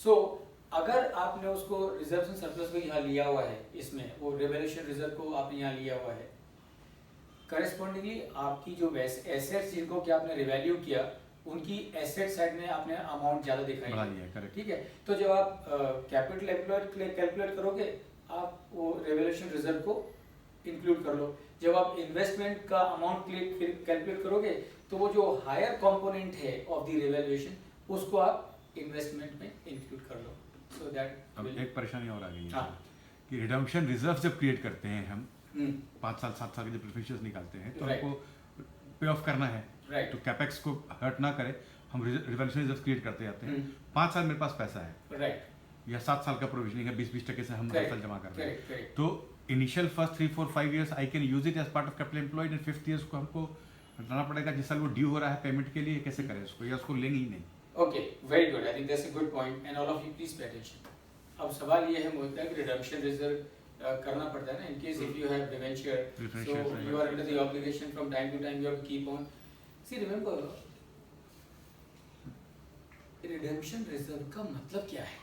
So अगर आपने उसको रिजर्व्स एंड सरप्लस को यहाँ लिया हुआ है, इसमें वो रिवैल्यूएशन रिजर्व को आपने यहाँ लिया हुआ है, करेस्पॉन्डिंगली आपकी जो एसेट्स जिनको कि आपने रिवैल्यू किया उनकी एसेट साइड में आपने अमाउंट ज़्यादा दिखाई बढ़ा है. लिया. करेक्ट. ठीक है. तो जब आप कैपिटल एम्प्लॉयड के लिए कैलकुलेट करोगे आप वो रिवैल्यूएशन रिजर्व को इंक्लूड कर लो. जब आप इन्वेस्टमेंट का अमाउंट कैलकुलेट करोगे तो वो जो हायर कंपोनेंट है ऑफ द रिवैल्यूएशन उसको आप इन्वेस्टमेंट में इंक्लूड कर लो. सो दैट अब एक परेशानी और आ गई है हाँ. कि रिडम्पशन रिजर्व जब क्रिएट करते हैं हम 5 साल 7 साल के जब प्रेफरेंशियल्स निकालते हैं तो Right. हमको पे ऑफ करना है. राइट. तो कैपेक्स को हर्ट ना करे हम रिवॉल्यूशन रिजर्व क्रिएट करते जाते हैं, 5 साल मेरे पास पैसा है राइट या 7 साल का प्रोविजनिंग है, 20-20% से हम हर साल जमा कर रहे हैं, करेक्ट तो initial first 3-4-5 years I can use it as part of capital employed, and 5th years को हमको हटाना पड़ेगा जिस साल वो ड्यू हो रहा है पेमेंट के लिए, कैसे करें उसको, या उसको लेंगे ही नहीं। Okay very good, I think that's a good point and all of you please pay attention. अब सवाल ये है मोहित कि रिडम्पशन रिजर्व करना पड़ता है ना in case if you have debenture, Preferential so shares, you are under the obligation from time to time you have to keep on. See remember redemption reserve का मतलब क्या है?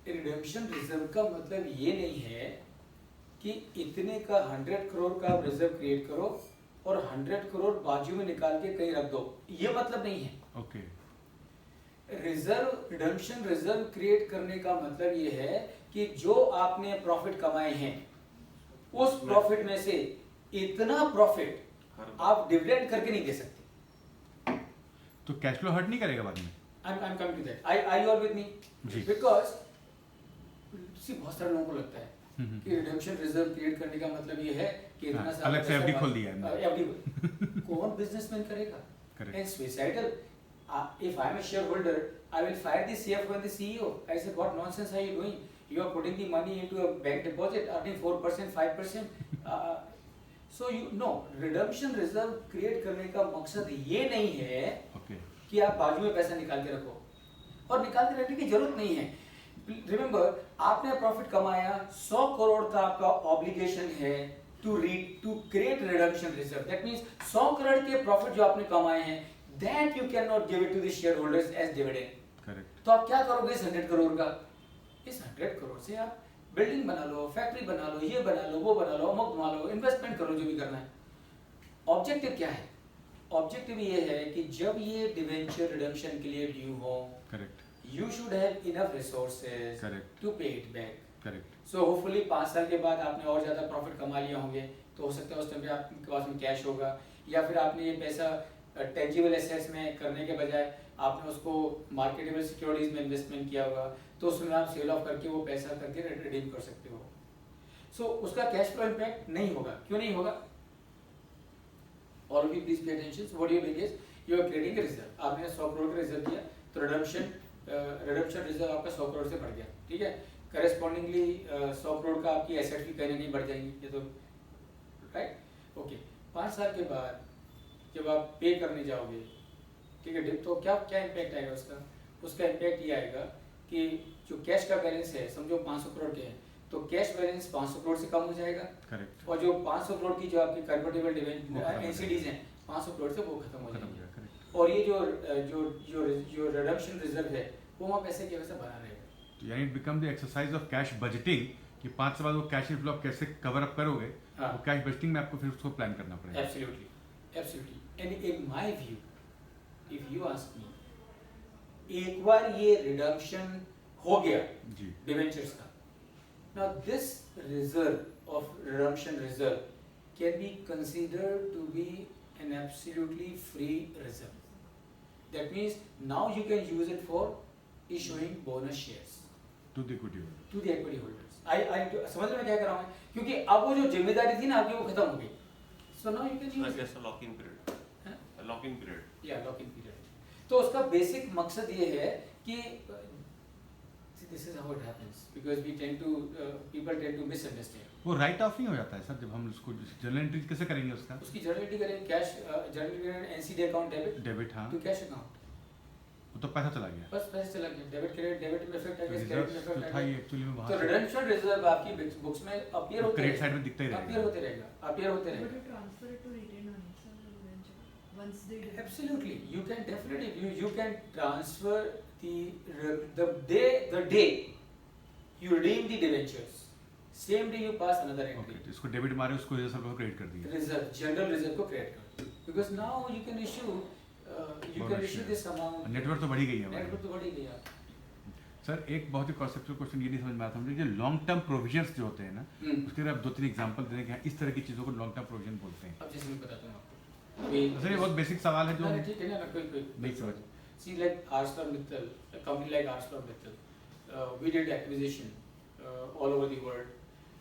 रिडम्पशन रिजर्व का मतलब ये नहीं है कि इतने का 100 करोड़ का आप रिजर्व क्रिएट करो और 100 करोड़ बाजू में निकाल के कहीं रख दो, ये मतलब नहीं है। Okay reserve redemption reserve create करने का मतलब ये है कि जो आपने प्रॉफिट कमाए हैं उस प्रॉफिट में से इतना प्रॉफिट आप डिविडेंड करके नहीं दे सकते। तो कैश फ्लो हर्ट नहीं करेगा बाद में? I'm coming to that. Are you all with me? Ji. Because बहुत सारे लोगों को लगता है कि रिडेम्पशन रिजर्व क्रिएट करने का मतलब ये है कि इतना सारा अलग से पैसा FD खोल दिया है। FD कौन बिजनेसमैन करेगा? Correct. And suicidal. If I'm a shareholder, I will fire the CFO and the CEO. I said, what nonsense are you doing? You are putting the money into a bank deposit, earning 4%, 5%. So you know, redemption reserve create करने का मकसद ये नहीं है okay कि आप बाजू में पैसा निकाल के रखो, और निकाल के रखने की जरूरत नहीं है। रिमेंबर आपने प्रॉफिट कमाया 100 करोड़ का आपका ऑब्लिगेशन है to create redemption reserve. That means 100 crore के प्रॉफिट जो आपने कमाए हैं that you can not give it to the share holders as dividend. Correct. तो आप क्या करोगे इस 100 करोड़ का? इस 100 करोड़ से आप बिल्डिंग बना लो, फैक्ट्री बना लो, ये बना लो, वो बना लो, अमुक बना लो, इन्वेस्टमेंट करो, जो भी करना है। ऑब्जेक्टिव क्या है? ऑब्जेक्टिव ये है कि जब ये डिवेंचर रिडम्पशन के लिए ड्यू हो, correct you should have enough resources Correct. to pay it back. Correct. So hopefully 5 साल के बाद आपने और ज़्यादा प्रॉफिट कमा लिया होंगे, तो हो सकता है उस टाइम पे आपके पास में कैश होगा, या फिर आपने ये पैसा टेंजिबल एसेट्स में करने के बजाय आपने उसको मार्केटेबल सिक्योरिटीज में इन्वेस्टमेंट किया होगा, तो उसमें आप सेल ऑफ करके वो पैसा करके रिडीम कर सकते हो। So उसका कैश फ्लो इम्पैक्ट नहीं होगा। क्यों नहीं होगा? All of you please pay attention. So what you doing is you are creating a reserve. आपने 100 करोड़ का रिजर्व किया, तो रिडम्पशन रिजर्व आपका 100 करोड़ से बढ़ गया, ठीक है। करेस्पॉन्डिंगली 100 करोड़ का आपकी एसेट भी कहीं ना कहीं बढ़ जाएंगी, ये तो राइट। ओके 5 साल के बाद जब आप पे करने जाओगे, ठीक है, तो क्या क्या इम्पैक्ट आएगा उसका? उसका इम्पैक्ट ये आएगा कि जो कैश का बैलेंस है, समझो 500 करोड़ के हैं, तो कैश बैलेंस 500 करोड़ से कम हो जाएगा, करेक्ट। और जो 500 करोड़ की जो आपकी कन्वर्टेबल वो खत्म हो एनसीडीज हैं 500 करोड़ से वो खत्म हो खत्म हो जाएंगे। गया, करेक्ट। और ये जो रिडम्पशन रिजर्व है वो वहाँ पैसे की वजह से बना रहेगा। यानी it become the exercise of cash budgeting कि 5 साल बाद वो कैश इनफ्लो आप कैसे कवर अप करोगे, हाँ। वो कैश बजटिंग में आपको फिर उसको प्लान करना पड़ेगा। Absolutely, absolutely. And in my view, if you ask me, एक बार ये रिडम्पशन हो गया जी। डिवेंचर्स का, now this reserve of redemption reserve can be considered to be an absolutely free reserve. That means now you can use it for issuing bonus shares to the equity to the equity holders. I समझ रहे मैं क्या कर रहा हूँ? क्योंकि अब वो जो जिम्मेदारी थी ना आपकी वो खत्म हो गई. So now you can So I use it. guess a lock-in period. Huh? A lock-in period. Yeah, lock-in period. तो उसका बेसिक मकसद ये है कि see, this is how it happens because we tend to people tend to misunderstand. वो right of नहीं हो जाता है सर जब हम उसको जर्नल एंट्री कैसे करेंगे उसका? उसकी जर्नलिटी करें कैश जर्नलिटी करें एनसीडी अकाउंट डेबिट हाँ टू कैश अकाउंट, वो तो पैसा चला गया। बस पैसे चला गया, डेबिट क्रेडिट, डेबिट में इफेक्ट आ गया, क्रेडिट में रिजर्व इफेक्ट जो आ था ये गया। एक्चुअली में तो वहाँ रिडेम्पशन रिजर्व आपकी बुक्स में अपीयर होते क्रेडिट साइड में दिखता ही अपीयर रहेगा। होते रहेगा, अपीयर होते But रहेगा। you transfer it to retained earnings, sir, the debenture. Once they do. Absolutely, you can definitely you can transfer the day you redeem the debentures, same day you pass another okay entry. तो इसको debit मारे उसको reserve को credit कर दिया। Reserve, general reserve को create कर दो, because now you can issue Bonus this amount. Network तो बढ़ी गई है नेटवर्क हमारी। तो बढ़ी गई है। सर एक बहुत ही कॉन्सेप्चुअल क्वेश्चन ये नहीं समझ में आता मुझे, जो लॉन्ग टर्म प्रोविजंस जो होते हैं ना उसके लिए आप 2-3 एग्जांपल दे दें कि हाँ, इस तरह की चीज़ों को लॉन्ग टर्म प्रोविजन बोलते हैं। अब जैसे मैं बताता हूँ आपको अभी सर ये बहुत बेसिक सवाल है जो नहीं, ठीक है ना, कोई नहीं समझ। See, like ArcelorMittal, a company like ArcelorMittal, we did acquisition all over the world.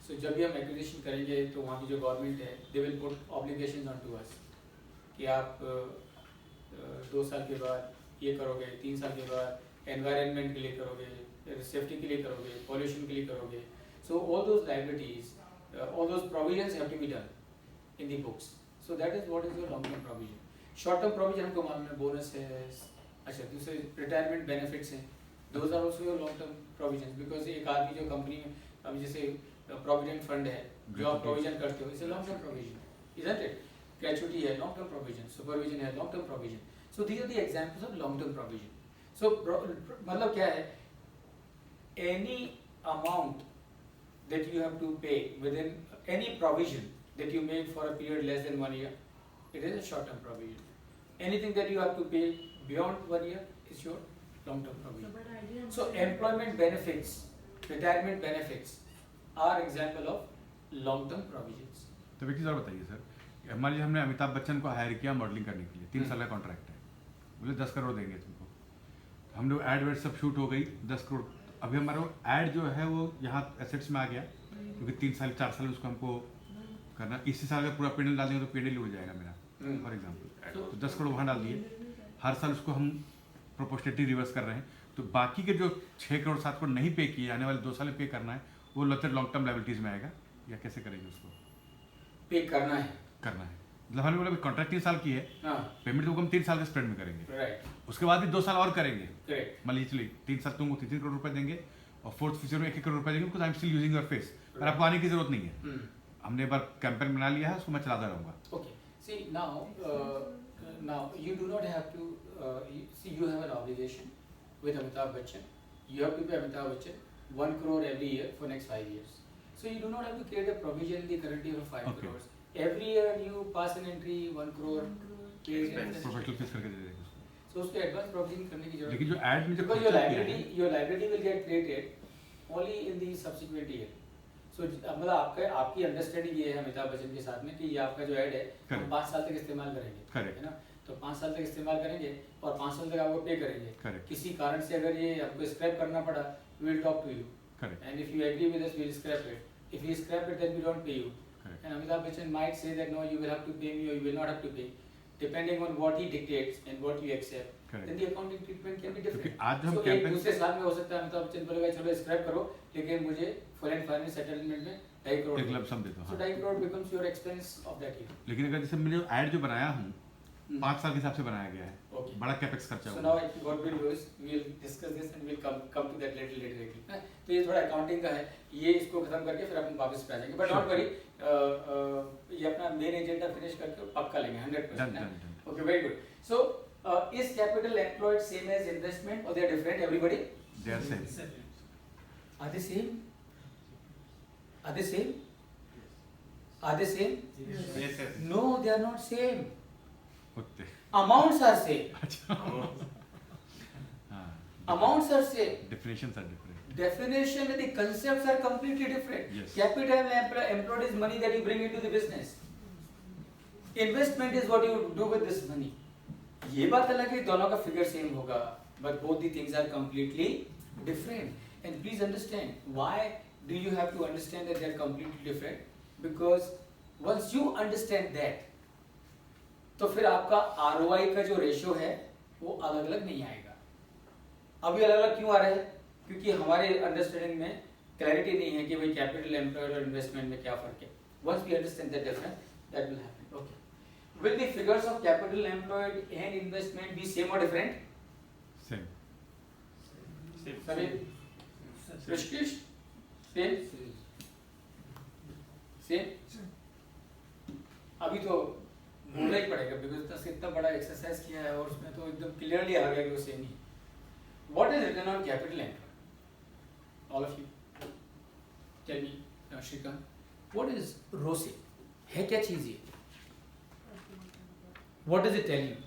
So जब भी हम acquisition करेंगे तो वहाँ की जो गवर्नमेंट है, they will put obligations onto us कि आप 2 साल के बाद ये करोगे, 3 साल के बाद एनवायरनमेंट के लिए करोगे, सेफ्टी के लिए करोगे, पॉल्यूशन के लिए करोगे. So all those liabilities, all those provisions have to be done in the books. So that is what is your long-term provision. Short-term provision हमको मालूम है, bonus है, अच्छा दूसरे retirement benefits हैं. Those are also your long-term provisions because एक आदमी जो कंपनी में अभी जैसे provident fund है, जो आप provision करते हो, it's a long-term provision, isn't it? Gratuity है long-term provision, supervision है long-term provision. So these are the examples of long-term provision. So मतलब क्या है? Any amount that you have to pay within any provision that you make for a period less than 1 year, it is a short-term provision. Anything that you have to pay beyond 1 year is your long-term provision. So employment benefits, retirement benefits are example of long-term provisions. तो एक चीज़ और बताइए sir, मान लीजिए हमने अमिताभ बच्चन को higher किया modelling करने के लिए, 3 साल का कॉन्ट्रैक्ट है, बोले 10 करोड़ देंगे तुमको. हम लोग एड वेड सब शूट हो गई, 10 करोड़. अभी हमारा एड जो है वो यहाँ एसेट्स में आ गया, क्योंकि 3 साल 4 साल उसको हमको करना. इसी साल अगर पूरा पेंडल डाल देंगे तो पेंडल उड़ जाएगा मेरा, फॉर एग्जाम्पल. तो 10 करोड़ वहाँ डाल दिए, हर साल उसको हम प्रोपोर्शनेटली रिवर्स कर रहे हैं. तो बाकी के जो 6 करोड़ 7 करोड़ नहीं पे किए, आने वाले 2 साल में पे करना है, वो लॉन्ग टर्म लायबिलिटीज में आएगा, या कैसे करेंगे उसको? पे करना है. मतलब हमने बोला कॉन्ट्रैक्ट 3 साल की है, पेमेंट तो हम 3 साल के स्प्रेड में करेंगे, राइट. उसके बाद भी 2 साल और करेंगे, करेक्ट. मान लीजिए चलिए 3 साल तुमको 3 करोड़ रुपए देंगे और फोर्थ फ्यूचर में 1 करोड़ रुपए देंगे, because I am still using your face. पर आपको आने की जरूरत नहीं है. हमने एक बार कैंपेन बना लिया है, उसको मैं चलाता रहूंगा. Okay, see now you do not have to see, you have an obligation with Amitabh Bachchan. You have to pay Amitabh Bachchan 1 crore every year for next 5 years. So you do not have to create a provision in the current year of 5 crores. Every year you pass an entry 1 crore. Professional fees करके दे देंगे उसको. So उसके advance provision करने की जरूरत. लेकिन जो add में जो because your liability will get created only in the subsequent year. So मतलब आपकी अंडरस्टैंडिंग ये है अमिताभ बच्चन के साथ में कि ये आपका जो ऐड है हम 5 साल तक इस्तेमाल करेंगे, है ना. तो 5 साल तक इस्तेमाल करेंगे और 5 साल तक आपको पे करेंगे. किसी कारण से अगर ये आपको स्क्रैप करना पड़ा, we will talk to you. And if you agree with us, we will scrap it. If we scrap it, then we don't pay you. And Amitabh Bachchan might say that no, you will have to pay me or you will not have to pay, depending on what he dictates and what you accept. Then the accounting treatment can be different. So एक दूसरे साल में हो सकता है अमिताभ बच्चन बोलेगा चलो scrap करो, लेकिन मुझे फुल एंड फाइनल सेटलमेंट में 2.5 करोड़ एक लंप सम दे दो. So 2.5 crore becomes your expense of that year. लेकिन अगर जैसे मैंने जो ऐड जो बनाया हूँ 5 साल के हिसाब से बनाया गया है, बड़ा कैपेक्स खर्चा हुआ. So होगा. now what we'll do is we'll discuss this and we'll come to that later. तो ये थोड़ा अकाउंटिंग का है, ये इसको खत्म करके फिर अपन वापस पे आ जाएंगे. बट डोंट वरी, ये अपना मेन एजेंडा फिनिश करके पक्का लेंगे 100%. Okay, very good. So is capital employed same as investment or they are different? Everybody? They are same. Are they same? Are they same? Are they same? Yes, yes. No, they are not same. होते. Amounts are same. Amounts are same. Definitions are different. Definition and the concepts are completely different. Yes. Capital employed is money that you bring into the business. Investment is what you do with this money. ये बात अलग है, दोनों का figure same होगा, but both the things are completely different. And please understand, why do you have to understand that they are completely different? Because once you understand that, तो फिर आपका ROI का जो रेशियो है वो अलग अलग नहीं आएगा. अभी अलग अलग क्यों आ रहा है? क्योंकि हमारे अंडरस्टैंडिंग में क्लैरिटी नहीं है कि भाई कैपिटल एम्प्लॉयड और इन्वेस्टमेंट में क्या फर्क है. Once we understand that difference, that will happen. Okay. Will the figures of capital employed and investment be same or different? Same. Sabir? Rishikesh? Same? Same? अभी तो बोलना ही पड़ेगा बिकॉज इतना बड़ा एक्सरसाइज किया है और उसमें तो एकदम क्लियरली आ गया कि वो same he. What is written on capital employed? All of you, tell me, Shrikant, what is ROCE? है क्या चीज़ ये? What does it tell you?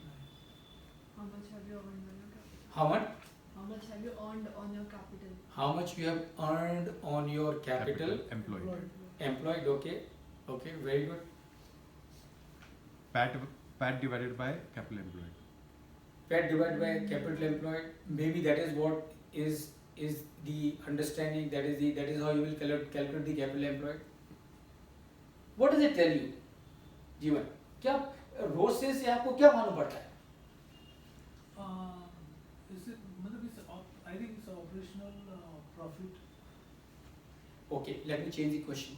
How much have you earned on your capital? How much? How much have you earned on your capital? How much you have earned on your capital employed. employed? Okay, okay, very good. PAT divided by capital employed. PAT divided by capital employed. Maybe that is what is the understanding. That is how you will calculate the capital employed. What does it tell you? जीवन क्या रोसे से आपको क्या मालूम पड़ता है? is it मतलब it's I think it's operational profit. Okay, let me change the question.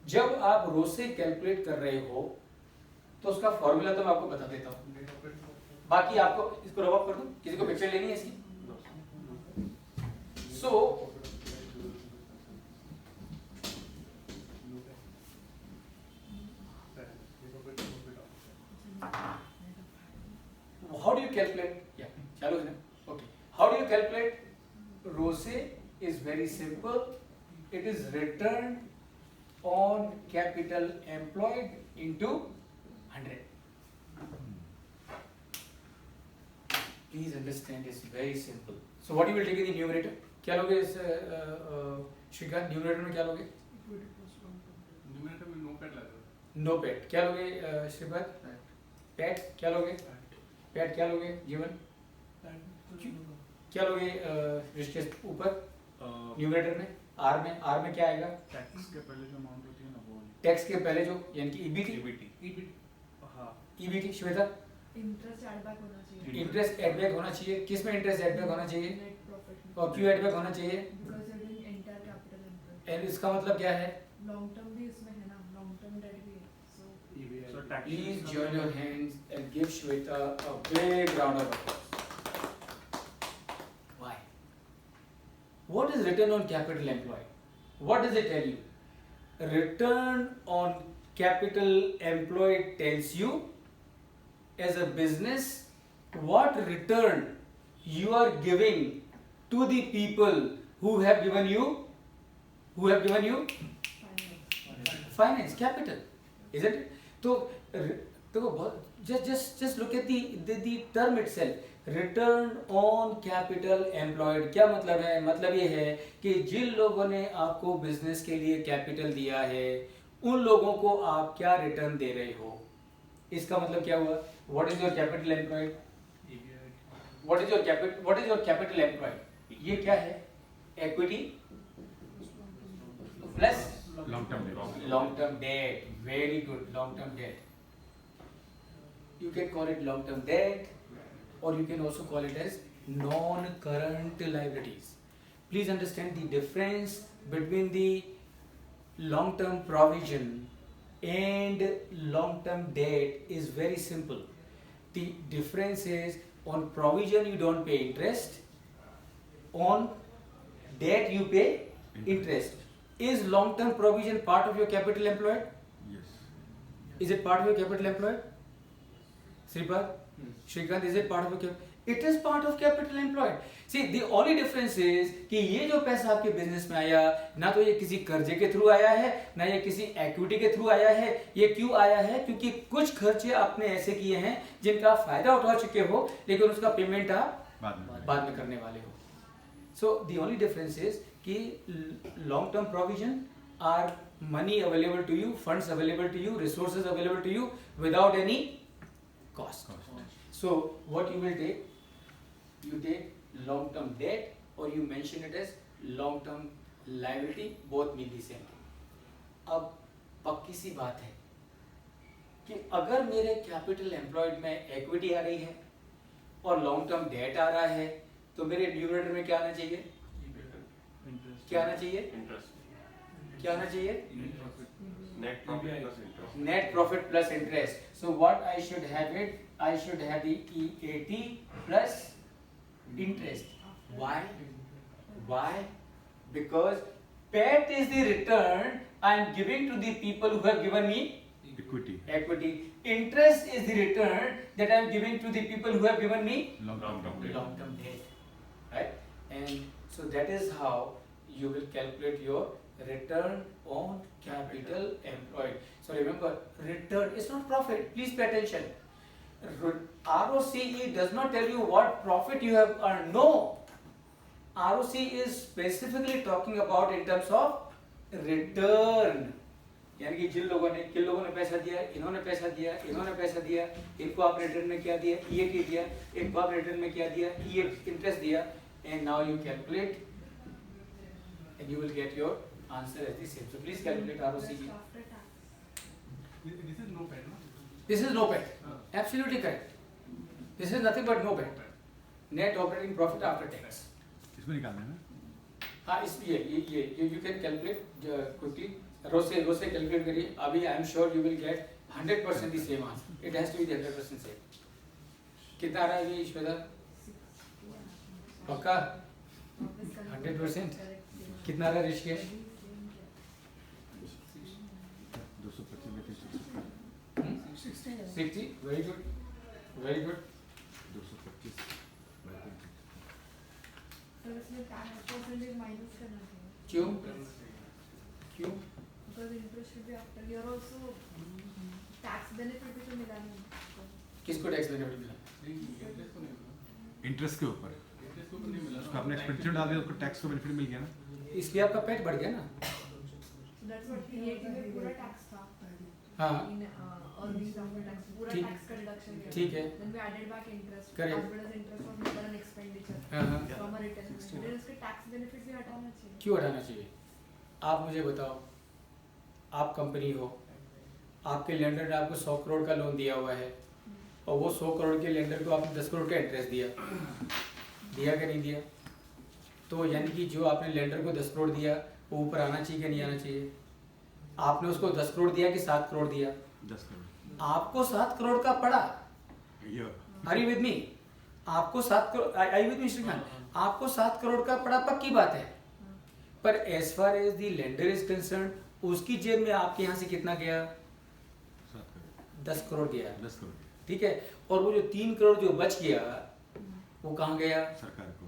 जब आप रोसे कैलकुलेट कर रहे हो तो उसका फॉर्मूला तो मैं आपको बता देता हूँ, बाकी आपको इसको रब अप कर दूं. किसी को पिक्चर लेनी है इसकी? सो how do you calculate? Yeah, chalo is okay. How do you calculate ROCE? Is very simple. It is return on capital employed into 100. Please understand, it's very simple. So what you will take in the numerator? क्या लोगे इस Shrikant, numerator में क्या लोगे? Numerator में no PAT लगा. No PAT. क्या लोगे श्रीपाद? पैट. क्या लोगे? पैट. क्या लोगे जीवन? क्या लोगे ऋषिकेश ऊपर न्यूमरेटर में? आर में क्या आएगा? टैक्स के पहले जो अमाउंट होती है ना वो टैक्स के पहले जो यानी कि ईबीटी. हाँ EBT. Shweta? Interest add back होना चाहिए. इंटरेस्ट एड बैक होना चाहिए. किस में इंटरेस्ट एड बैक होना चाहिए? Net profit. और क्यों एड बैक होना चाहिए? Because you are doing entire capital employed. And इसका मतलब क्या है? लॉन्ग टर्म भी इसमें है ना, लॉन्ग टर्म डेट भी है. सो so tax Please join your hands and give Shweta a big round of applause. Why? What is return on capital employed? What does it tell you? Return on capital employed tells you as a business what return you are giving to the people who have given you final. finance capital, isn't it? तो just look at the term itself. Return on capital employed क्या मतलब है? मतलब ये है कि जिन लोगों ने आपको बिजनेस के लिए कैपिटल दिया है उन लोगों को आप क्या रिटर्न दे रहे हो. इसका मतलब क्या हुआ? What is your capital employed? What is your capital employed? ये क्या है? Equity plus long term long-term debt. Very good, long-term debt. You can call it long-term debt, or you can also call it as non-current liabilities. Please understand the difference between the long-term provision and long-term debt is very simple. The difference is on provision you don't pay interest, on debt you pay interest. Is long-term provision part of your capital employed? Yes. Is it part of your capital employed? Sripad? Shrikant, is it part of your capital? It is part of capital employed. See, the only difference is कि ये जो पैसा आपके business में आया ना तो ये किसी कर्जे के थ्रू आया है ना ये किसी इक्विटी के थ्रू आया है. ये क्यों आया है? क्योंकि कुछ खर्चे आपने ऐसे किए हैं जिनका फायदा उठा चुके हो लेकिन उसका पेमेंट आप बाद में करने वाले हो. So the only difference is कि long term provision are money available to you, funds available to you, resources available to you without any cost. So what you will take? You take long term debt or you mention it as long term liability, both mean the same thing. अब पक्की सी बात है कि अगर मेरे capital employed में equity आ रही है और लॉन्ग टर्म डेट आ रहा है तो मेरे न्यूमरेटर में क्या आना चाहिए? क्या आना चाहिए? क्या आना चाहिए? Net profit plus interest. Net profit plus interest. So what I should have it? I should have the EAT plus interest. Why? Why? Because PAT is the return I am giving to the people who have given me equity. Interest is the return that I am giving to the people who have given me long-term debt. Right? And so that is how you will calculate your return on capital employed. So remember, return is not profit. Please pay attention. ROCE does not tell you what profit you have earned. No. ROCE is specifically talking about in terms of return. यानी कि किन लोगों ने पैसा दिया, इन्होंने पैसा दिया, इन्होंने पैसा दिया, इनको आप रिटर्न में क्या दिया? EAT दिया, एक बार रिटर्न में क्या दिया? इंटरेस्ट दिया, and now you calculate and you will get your answer as the same. So please calculate ROCE. After tax. This is no pay, no? This is no PAT. Absolutely correct. This is nothing but no PAT, net operating profit after tax. इसमें निकालना है ना। हाँ, इसलिए ये you can calculate quickly, ROCE calculate करिए। अभी I am sure you will get 100% the same answer, it has to be 100% same. कितना आ रहा है ये श्वेता? पक्का 100%? कितना आ रहा है ऋषिकेश? 225 में 60, वेरी गुड, वेरी गुड। 225 तो इसमें परसेंटेज माइनस करना चाहिए। क्यों क्यों? Because interest should be after year also tax benefit भी तो मिला नहीं। किसको टैक्स बेनिफिट मिला? नहीं, इंटरेस्ट को नहीं मिला। इंटरेस्ट के ऊपर इंटरेस्ट को तो नहीं मिला। उसको आपने एक्सपेंडिचर डाल दिया, उसको टैक्स का बेनिफिट मिल गया ना। इसलिए आपका पेट बढ़ गया ना। So that's what PAT में पूरा tax था। हाँ In earnings after tax पूरा ठीक- tax का reduction किया। ठीक है। Then we added back interest Correct. as well as interest of mother and expenditure हाँ, हाँ। from a return। Then उसके tax benefit भी हटाना चाहिए। क्यों हटाना चाहिए? आप मुझे बताओ, आप कंपनी हो, आपके लेंडर ने आपको 100 करोड़ का लोन दिया हुआ है और वो 100 करोड़ के लेंडर को आपने 10 करोड़ का इंटरेस्ट दिया कि नहीं दिया? तो यानी कि जो आपने लेंडर को 10 करोड़ दिया वो ऊपर आना चाहिए कि नहीं आना चाहिए? आपने उसको 10 करोड़ दिया कि 7 करोड़ दिया? 10 करोड़। आपको 7 करोड़ का पड़ा। ये आर यू विद मी? आपको 7 crore, I with me Shrikant? आपको 7 करोड़ का पड़ा, पक्की बात है। पर as far as the lender is concerned, उसकी जेब में आपके यहाँ से कितना गया? 7 करोड़ 10 करोड़ गया। 10 करोड़ ठीक है। और वो जो 3 करोड़ जो बच गया वो कहाँ गया? सरकार को।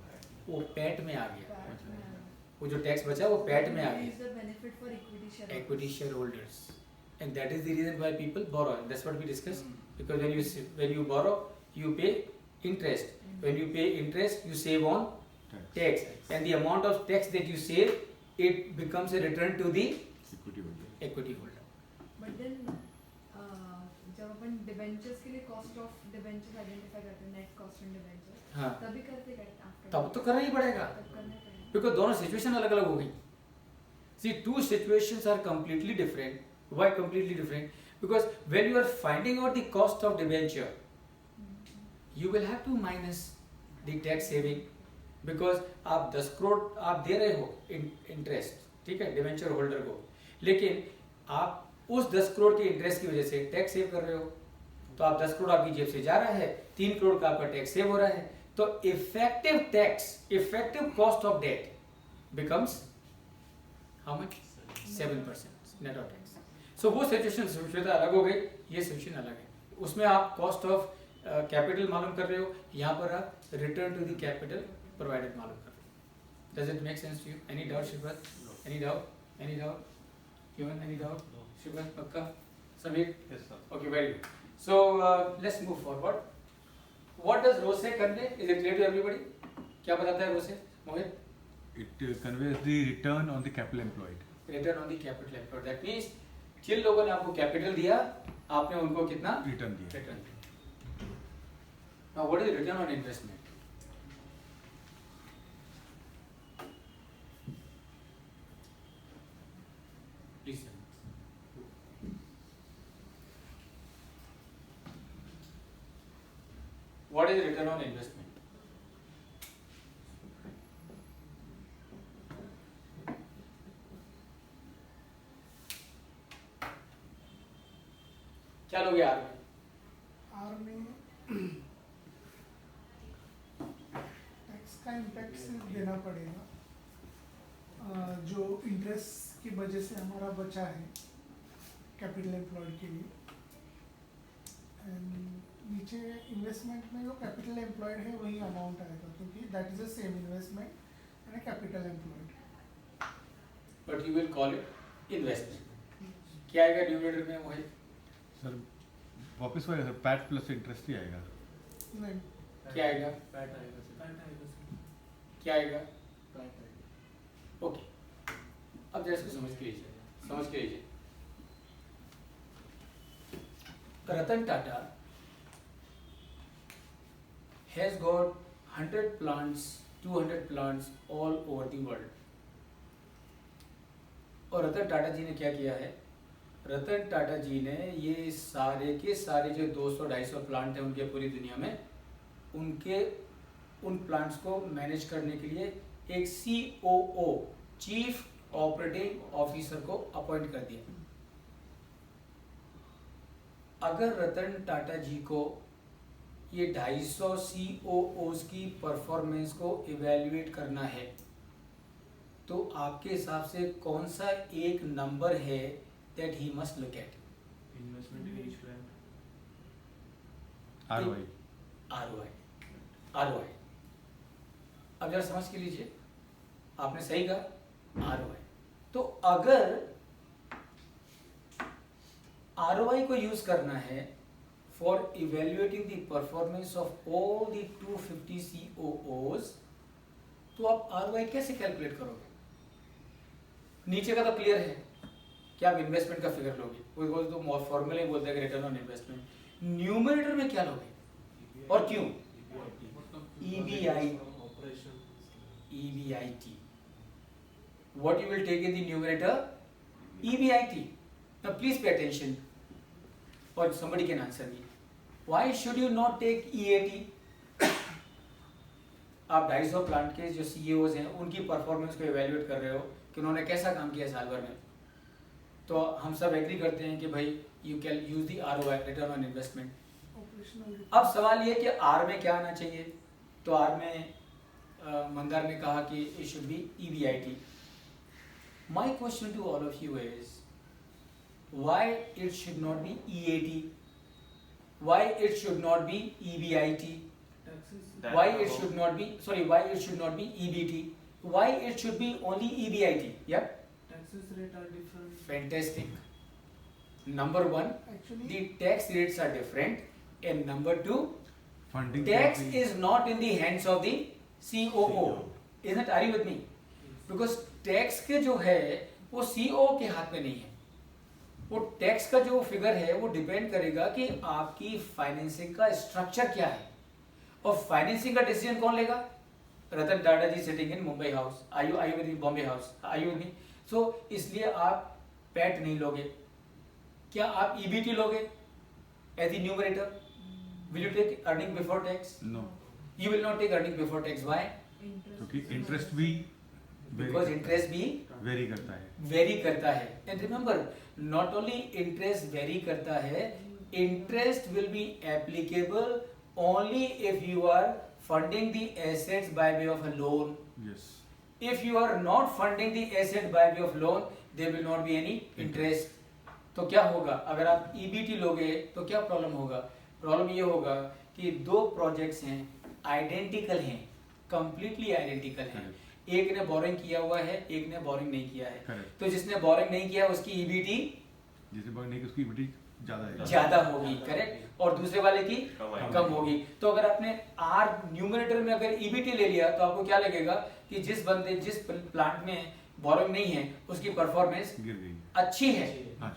वो पैट में आ गया। Tax में आया। वो जो टैक्स बचा वो पैट में आ Use गया। the benefit for equity shareholders. Equity shareholders, and that is the reason why people borrow. That's what we discussed. Because when you borrow, you pay interest. When you pay interest, you save on tax, and the amount of tax that you save, it becomes a return to the equity holder. equity holder. But then जब अपन debentures के लिए cost of debentures identify करते हैं, net cost on debenture, हाँ, तभी करते करते after तब तो करना ही पड़ेगा, तब करना पड़ेगा। because दोनों सिचुएशन अलग अलग हो गई। See, two situations are completely different. Why completely different? Because when you are finding out the cost of debenture, you will have to minus the tax saving, because आप 10 करोड़ आप दे रहे हो इंटरेस्ट, ठीक है, डिवेंचर होल्डर को, लेकिन आप उस 10 करोड़ के इंटरेस्ट की वजह से टैक्स सेव कर रहे हो, तो आप 10 करोड़ आपकी जेब से जा रहा है, 3 करोड़ का आपका टैक्स सेव हो रहा है, तो effective tax, effective cost of debt becomes how much? 7% net of tax. So वो सिचुएशन श्वेता अलग हो गई, ये सिचुएशन अलग है। उसमें आप कॉस्ट ऑफ कैपिटल मालूम कर रहे हो, यहाँ पर आप return to the capital provided मालूम कर रहे हो। Does it make sense to you? Any doubt, Shivrat? Any doubt? Any doubt? Human, any doubt? Shivrat, Pakka? Samir? Yes, sir. Okay, very good. So let's move forward. What does ROCE convey? Is it clear to everybody? क्या बताता है ROCE? Mohit? It conveys the return on the capital employed. Return on the capital employed. That means जिन लोगों ने आपको capital दिया, आपने उनको कितना रिटर्न दिया। रिटर्न दिया। Now what is return on investment? Please. What is return on investment? क्या लोग यार में? आर में टैक्स का इम्पैक्ट सिर्फ देना पड़ेगा, जो इंटरेस्ट की वजह से हमारा बचा है कैपिटल एम्प्लॉयड के लिए। एंड नीचे इन्वेस्टमेंट में जो कैपिटल एम्प्लॉयड है वही अमाउंट आएगा, क्योंकि that is the same investment and capital employed. But you will call it investment. क्या आएगा न्यूमरेटर में मोहित? सर वापस वही सर, पैट प्लस इंटरेस्ट ही आएगा। नहीं, क्या आएगा? पैट आएगा सर। क्या आएगा? पैट आएगा। ओके, अब जरा इसको समझ के लीजिए, समझ के लीजिए। Ratan Tata has got 100 plants, 200 plants all over the world. और रतन टाटा जी ने क्या किया है? रतन टाटा जी ने ये सारे के सारे जो 200-250 प्लांट हैं उनके पूरी दुनिया में, उनके उन प्लांट्स को मैनेज करने के लिए एक COO, चीफ ऑपरेटिंग ऑफिसर को अपॉइंट कर दिया। अगर रतन टाटा जी को ये 250 COOs की परफॉर्मेंस को इवेल्युएट करना है, तो आपके हिसाब से कौन सा एक नंबर है that he must look at? Investment in each plant. ROI। ROI। अब जरा समझ के लीजिए, आपने सही कहा ROI। तो अगर ROI को यूज करना है for evaluating the performance of all the 250 COOs, तो आप ROI कैसे कैलकुलेट करोगे? नीचे का तो क्लियर है कि आप इन्वेस्टमेंट का फिगर लोगे, वो तो फॉर्मूला ही बोलता है कि रिटर्न ऑन इन्वेस्टमेंट। न्यूमरेटर में क्या लोगे और क्यों? EBIT। What you will take in the numerator? EBIT। Now please pay attention, or somebody can answer me. Why should you not take EAT? आप 250 प्लांट के जो CEOs हैं उनकी परफॉर्मेंस को इवेल्युएट कर रहे हो कि उन्होंने कैसा काम किया साल भर में, तो हम सब एग्री करते हैं कि भाई you can use the ROI, return on investment. अब सवाल ये कि R में क्या आना चाहिए, तो R में मंदार ने कहा कि it should be EBIT। My question to all of you is, why it should not be EAT? Why it should not be EBIT? That Why it above- should not be, sorry, why it should not be EBT? Why it should be only EBIT? Yeah, Taxes rate are different. fantastic. Number one, Actually, the tax rates are different, and number two, funding tax is not in the hands of the COO. Isn't it? Are you with me? Because tax के जो है वो COO के हाथ में नहीं है। वो टैक्स का जो फिगर है वो डिपेंड करेगा कि आपकी फाइनेंसिंग का स्ट्रक्चर क्या है, और फाइनेंसिंग का डिसीजन कौन लेगा? Ratan Tata ji sitting in Mumbai house, I you with me, Bombay house, I you with me? So इसलिए आप पैट नहीं लोगे। क्या आप EBT लोगे as the numerator? Will you take earning before tax? No, You will not take earning before tax. Why? क्योंकि interest भी Because interest भी वेरी करता है। vary करता है। And remember, not only interest vary करता है, interest will be applicable only if you are funding the assets by way of a loan. Yes, If you are not funding the asset by way of loan, there will not be any interest. तो क्या होगा अगर आप EBT लोगे तो क्या problem होगा? Problem ये होगा कि दो प्रोजेक्ट्स हैं, आइडेंटिकल हैं, कंप्लीटली आइडेंटिकल हैं, एक ने बोरिंग किया हुआ है, एक ने बोरिंग नहीं किया है। करेक्ट। तो जिसने बोरिंग नहीं किया उसकी EBT जैसे नहीं कि उसकी EBT ज्यादा है, ज्यादा होगी, करेक्ट, और दूसरे वाले की कम आएगी। कम होगी। तो अगर आपने R न्यूमरेटर में अगर EBT ले लिया तो आपको क्या लगेगा कि जिस प्लांट में बोरिंग नहीं है उसकी परफॉर्मेंस गिर गई। अच्छी है हाँ,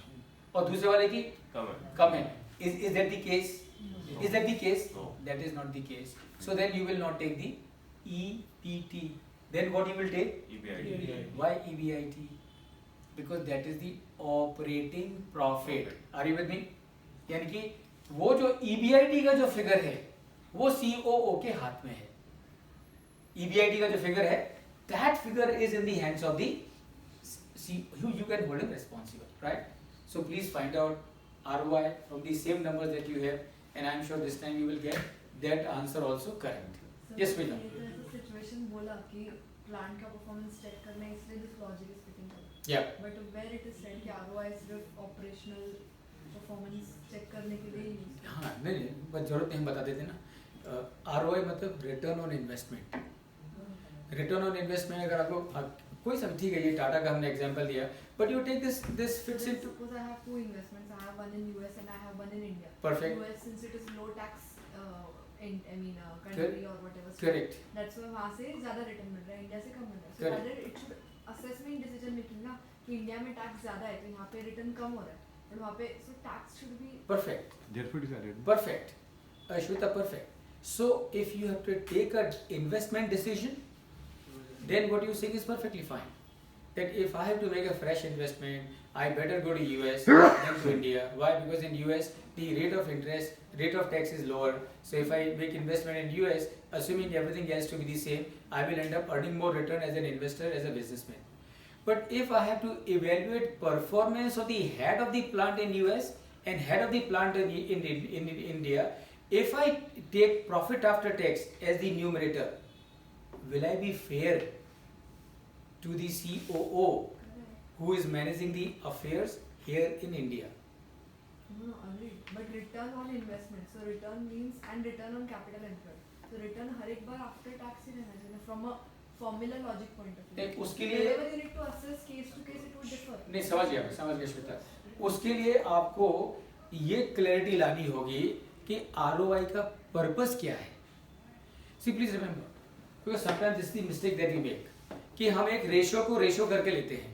और दूसरे वाले की कम है। कम है। Is that the case? Is that the case? No. That is not the case. So then you will not take the EBT. Then what you will take? EBIT. Why EBIT? Because that is the operating profit. Are you with me? यानी कि वो जो EBIT का जो figure है वो COO के हाथ में है। EBIT का जो फिगर है, that figure is in the hands of the you can hold him responsible, right? So please find out ROI from the same numbers that you have, and I'm sure this time you will get that answer also correct. Yes, Veena. Situation बोला कि plant का performance check करना है, इसलिए this logic is fitting. Yeah. But where it is said कि ROI सिर्फ operational performance check करने के लिए यूज। हाँ, नहीं, बस जरूरत नहीं, हम बता देते ना। ROI मतलब return on investment. Return on investment अगर आपको कोई सब ठीक है, ये टाटा का हमने एग्जांपल दिया, but you take this fits into Suppose I have two investments. I have one in US and I have one in India. Perfect. US since it is low tax, country or whatever. state, correct. That's why वहाँ से ज़्यादा return मिल रहा है, India से कम मिल रहा है. So Correct. rather it should assess में decision making ना कि इंडिया में टैक्स ज़्यादा है तो यहाँ पे रिटर्न कम हो रहा है, और वहाँ पे so tax should be. Perfect, therefore it is added. perfect, Ashwita, perfect. So if you have to take an investment decision, then what you saying is perfectly fine. that if I have to make a fresh investment, I better go to US than to India. Why? Because in US the rate of tax is lower. So if I make investment in US, assuming everything else to be the same, I will end up earning more return as an investor, as a businessman. But if I have to evaluate performance of the head of the plant in US and head of the plant in India, if I take profit after tax as the numerator, will I be fair to the COO who is managing the affairs here in India? No, agreed. But return on investment. So return means and return on capital employed. So return हर एक बार after tax ही रहना चाहिए from a formula logic point of view. नहीं, उसके लिए Wherever you need to assess case to case it would differ. नहीं, समझ गया श्वेता। उसके लिए आपको ये क्लैरिटी लानी होगी कि ROI का पर्पस क्या है। See, please remember, because sometimes this is the mistake that we make, कि हम एक रेशो करके लेते हैं।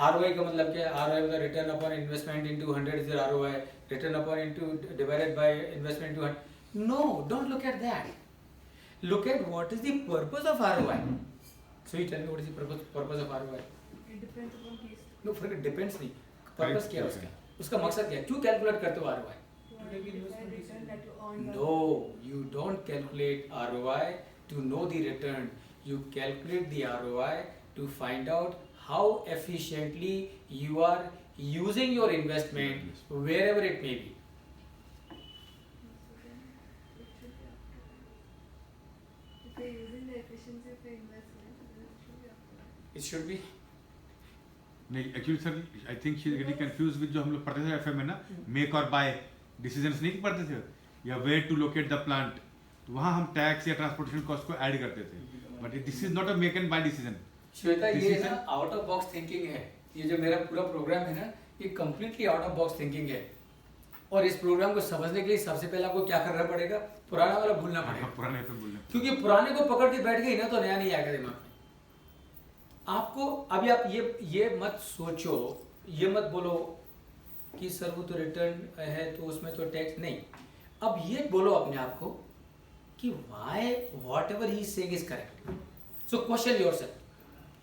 ROI का मतलब क्या है? ROI मतलब return upon investment into 100 is ROI, return upon into divided by investment into 100। No, don't look at that. Look at what is the purpose of ROI. So you tell me what is the purpose of ROI? It depends upon case. No, फिर depends नहीं। Purpose क्या है उसका? उसका मकसद क्या है? क्यों कैलकुलेट करते हो ROI? Return that you earned. No, you don't calculate ROI to know the return. You calculate the ROI to find out how efficiently you are using your investment wherever it may be. If you're using the efficiency of your investment, then it should be up. It should be. नहीं actually sir I think she is getting confuse with जो हम लोग पढ़ते थे FM में ना, make और bye decisions नहीं पढ़ते थे, या where to locate the plant, तो वहाँ हम टैक्स या ट्रांसपोर्टेशन कॉस्ट को ऐड करते थे, but this is not a make and buy decision. Shweta, ये ना आउट ऑफ बॉक्स थिंकिंग है। ये जो मेरा पूरा प्रोग्राम है ना, ये completely out of box thinking है। और इस प्रोग्राम को समझने के लिए सबसे पहले आपको क्या करना पड़ेगा? पुराना वाला भूलना पड़ेगा। पुराने पे बोलना, क्योंकि पुराने को पकड़ के बैठ गई ना तो नया नहीं आएगा दिमाग में। आपको अभी आप ये मत सोचो, ये मत बोलो कि सर वो तो रिटर्न है तो उसमें तो टैक्स नहीं। अब ये बोलो अपने आप को कि why whatever he is saying is correct. So question yourself,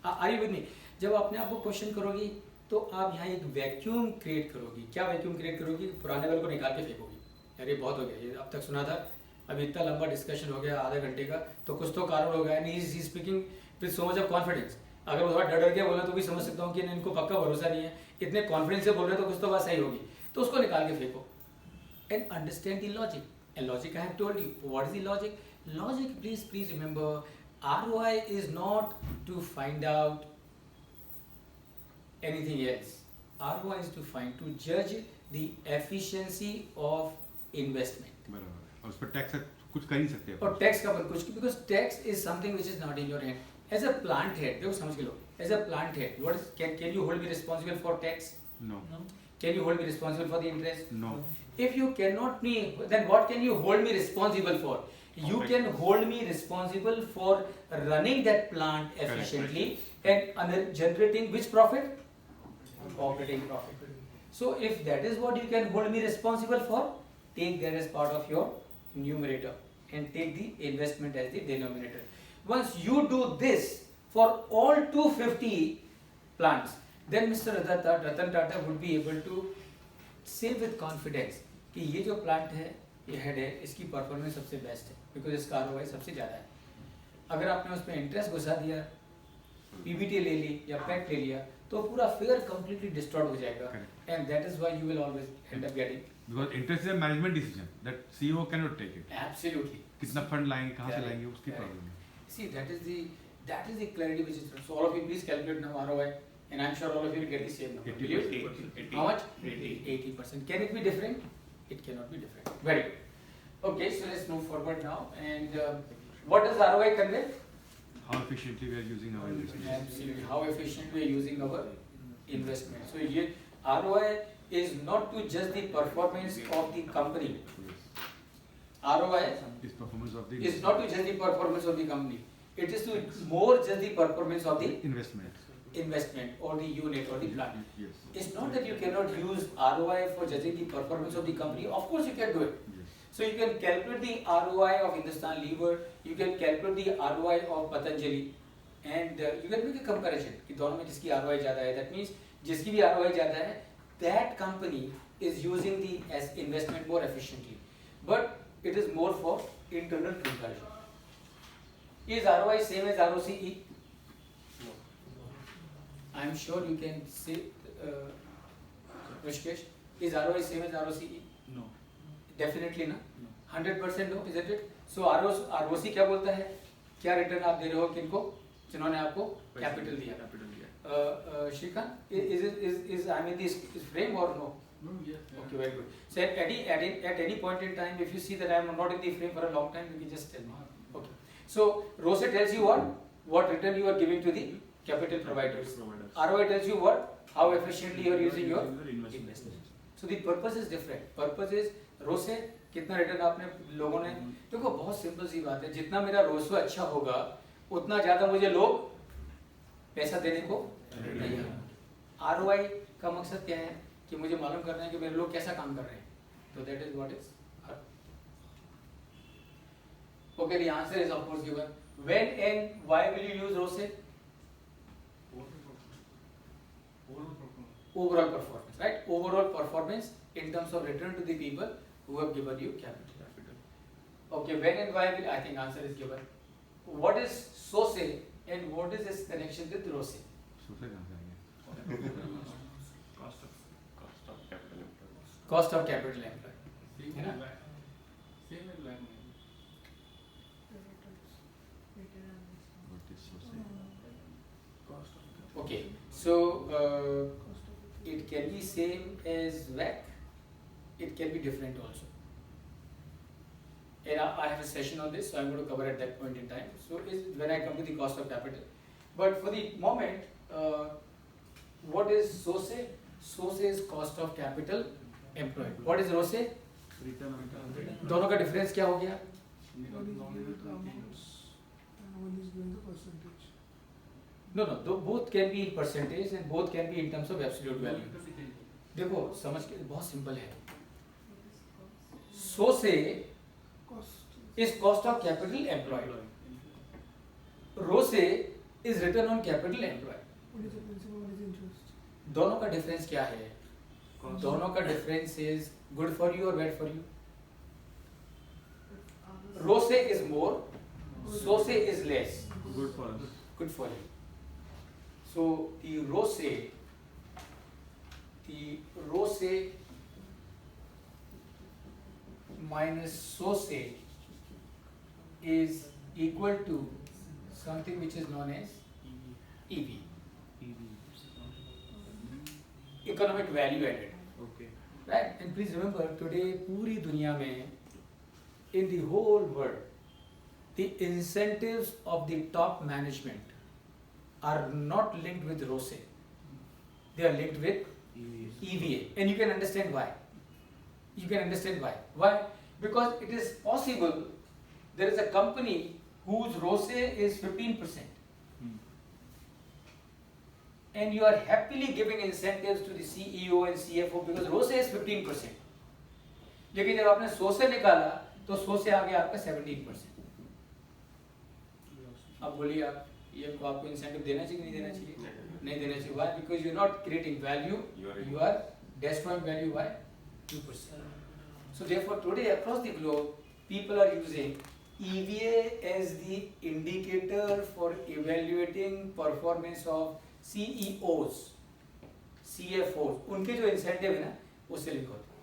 are you with me? जब अपने आप को क्वेश्चन करोगी तो आप यहाँ एक वैक्यूम क्रिएट करोगी। क्या वैक्यूम क्रिएट करोगी? पुराने वाले को निकाल के फेंकोगी। यार ये बहुत हो गया, ये अब तक सुना था, अभी इतना लंबा डिस्कशन हो गया आधे घंटे का, तो कुछ तो कारण हो गया। And he is speaking with so much of confidence. अगर वो थोड़ा डर के बोले तो भी समझ सकता हूँ कि इनको पक्का भरोसा नहीं है, इतने कॉन्फिडेंस से बोल रहे हैं तो कुछ तो बात सही होगी, तो उसको निकाल के फेंको and understand the logic. And logic I have told you what is the logic. Logic, please remember, ROI is not to find out anything else. ROI is to judge the efficiency of investment. बराबर, और उस पर tax कुछ कर ही सकते हैं। और tax का कुछ, because tax is something which is not in your hand. As a plant head, देखो समझ के लो, as a plant head, what is, can you hold me responsible for tax? No. Can you hold me responsible for the interest? No. If you cannot me, then what can you hold me responsible for? You can hold me responsible for running that plant efficiently and generating which profit? Operating profit. So if that is what you can hold me responsible for, take that as part of your numerator and take the investment as the denominator. Once you do this for all 250 plants, then Mr. Ratan Tata would be able to say with confidence कि ये जो plant है, ये head है, इसकी performance सबसे best है, because इसका ROI सबसे ज़्यादा है। अगर आपने उसमें इंटरेस्ट घुसा दिया, PBT ले ली या पैक ले लिया, तो पूरा फिगर कंप्लीटली डिस्टॉर्ट हो जाएगा, and that is why you will always end up getting, because interest is a management decision that CEO can not take it. Absolutely. कितना फंड लाएंगे, कहाँ से लाएंगे, उसकी प्रॉब्लम है। See, that is the clarity which is. So all of you please calculate now ROI, and I'm sure all of you will get the same number. Will you? 80%. How much? 80%. Can it be different? It cannot be different. Very good. Okay, so let's move forward now. And what does ROI convey? How efficiently we are using our investment. Absolutely. How efficient we are using our investment. So ये ROI is not to judge the performance of the company. ROI Is performance of the is not to judge the performance of the company. It is to more judge the performance of the investment or the unit or the plant. Yes. It's not that you cannot use ROI for judging the performance of the company. Of course you can do it. Yes. So you can calculate the ROI of Hindustan Lever, you can calculate the ROI of Patanjali, and you can make a comparison कि दोनों में किसकी ROI ज़्यादा है. That means जिसकी भी ROI ज़्यादा है, that company is using the as investment more efficiently, but it is more for internal conversion. Is ROI same as ROCE? I am sure you can say, Rishikesh, is ROI same as ROCE? No. Definitely ना. No. 100% no, isn't it? So ROC क्या बोलता है? क्या return आप दे रहे हो किनको जिन्होंने आपको कैपिटल दिया? Capital दिया. Shrikant, is I mean this is frame or no? No, yes. Okay, very good. So at any point in time, if you see that I am not in the frame for a long time, you can just tell me. Okay. So ROCE tells you what return you are giving to the capital providers. ROI tells you how efficiently you are using your investment. So the purpose is different. Purpose is ROCE कितना return आपने लोगों ने, देखो बहुत simple सी बात है, जितना मेरा ROCE अच्छा होगा उतना ज़्यादा मुझे लोग पैसा देने को नहीं है. ROI का मकसद क्या है कि मुझे मालूम करना है कि मेरे लोग कैसा काम कर रहे हैं. तो that is what is. Okay, the answer is of course given. When and why will you use ROCE? Overall performance, right? Overall performance in terms of return to the people who have given you capital. Okay, when and why will, I think answer is given. What is SOCE and what is its connection with ROCE? सोचे कहाँ से आएंगे? Cost of capital employed. Cost of capital employed. Same है ना? as like, same as like. What is SOCE? Cost of Okay, so it can be same as WACC. It can be different also. And I have a session on this, so I'm going to cover at that point in time. So when I come to the cost of capital. But for the moment, what is SOCE? SOCE is cost of capital employed. What is ROCE? Return on capital. दोनों का difference क्या हो गया? One is given the amounts and one is given the percentage. No, both can be in percentage and both can be in terms of absolute value. देखो समझ के बहुत simple है. SOCE Cost is cost of capital employed. ROCE is return on capital employed. one is the principal, one is interest. दोनों का difference क्या है? Cost. दोनों का difference is good for you or bad for you? ROCE is more, SOCE is less. Good for us. Good for you. So the ROCE minus SOCE is equal to something which is known as EV, economic value added. Okay. Right? And please remember, today पूरी दुनिया में, in the whole world, the incentives of the top management are not linked with ROCE. They are linked with EVA. And you can understand why. You can understand why. Why? Because it is possible there is a company whose ROCE is 15%. And you are happily giving incentives to the CEO and CFO because ROCE is 15%. लेकिन जब आपने SOCE निकाला तो SOCE आ गया आपका 17%. अब बोलिए आप ये आपको इंसेंटिव देना चाहिए नहीं देना चाहिए? नहीं देना चाहिए. Why? Because you are not creating value. You are destroying value by 2%. So therefore today across the globe people are using EVA as the indicator for evaluating performance of CEOs, CFOs. उनके जो incentive है ना उससे link होता है.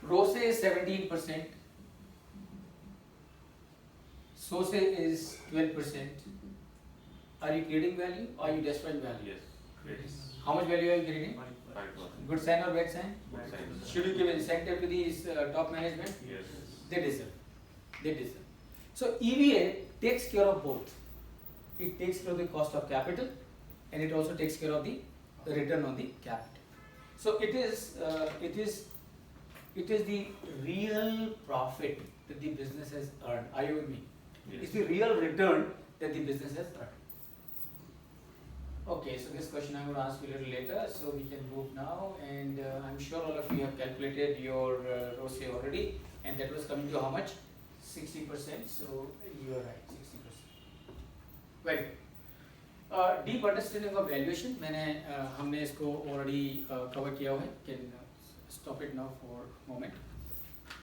ROCE is 17%. SOCE is 12%. Are you creating value or are you destroying value? Yes. How much value are you creating? 5%. Good sign or bad sign? Good sign. Should you give incentive to these top management? Yes. They deserve. So EVA takes care of both. It takes care of the cost of capital and it also takes care of the return on the capital. So it is the real profit that the business has earned. Are you with me? Yes. It's the real return that the business has earned. Okay, so this question I'm going to ask you a little later, so we can move now. And I'm sure all of you have calculated your ROCE already, and that was coming to how much? 60%, so you are right, 60%. Very good. Deep understanding of valuation, हमने इसको already cover किया हुआ है. Can stop it now for a moment.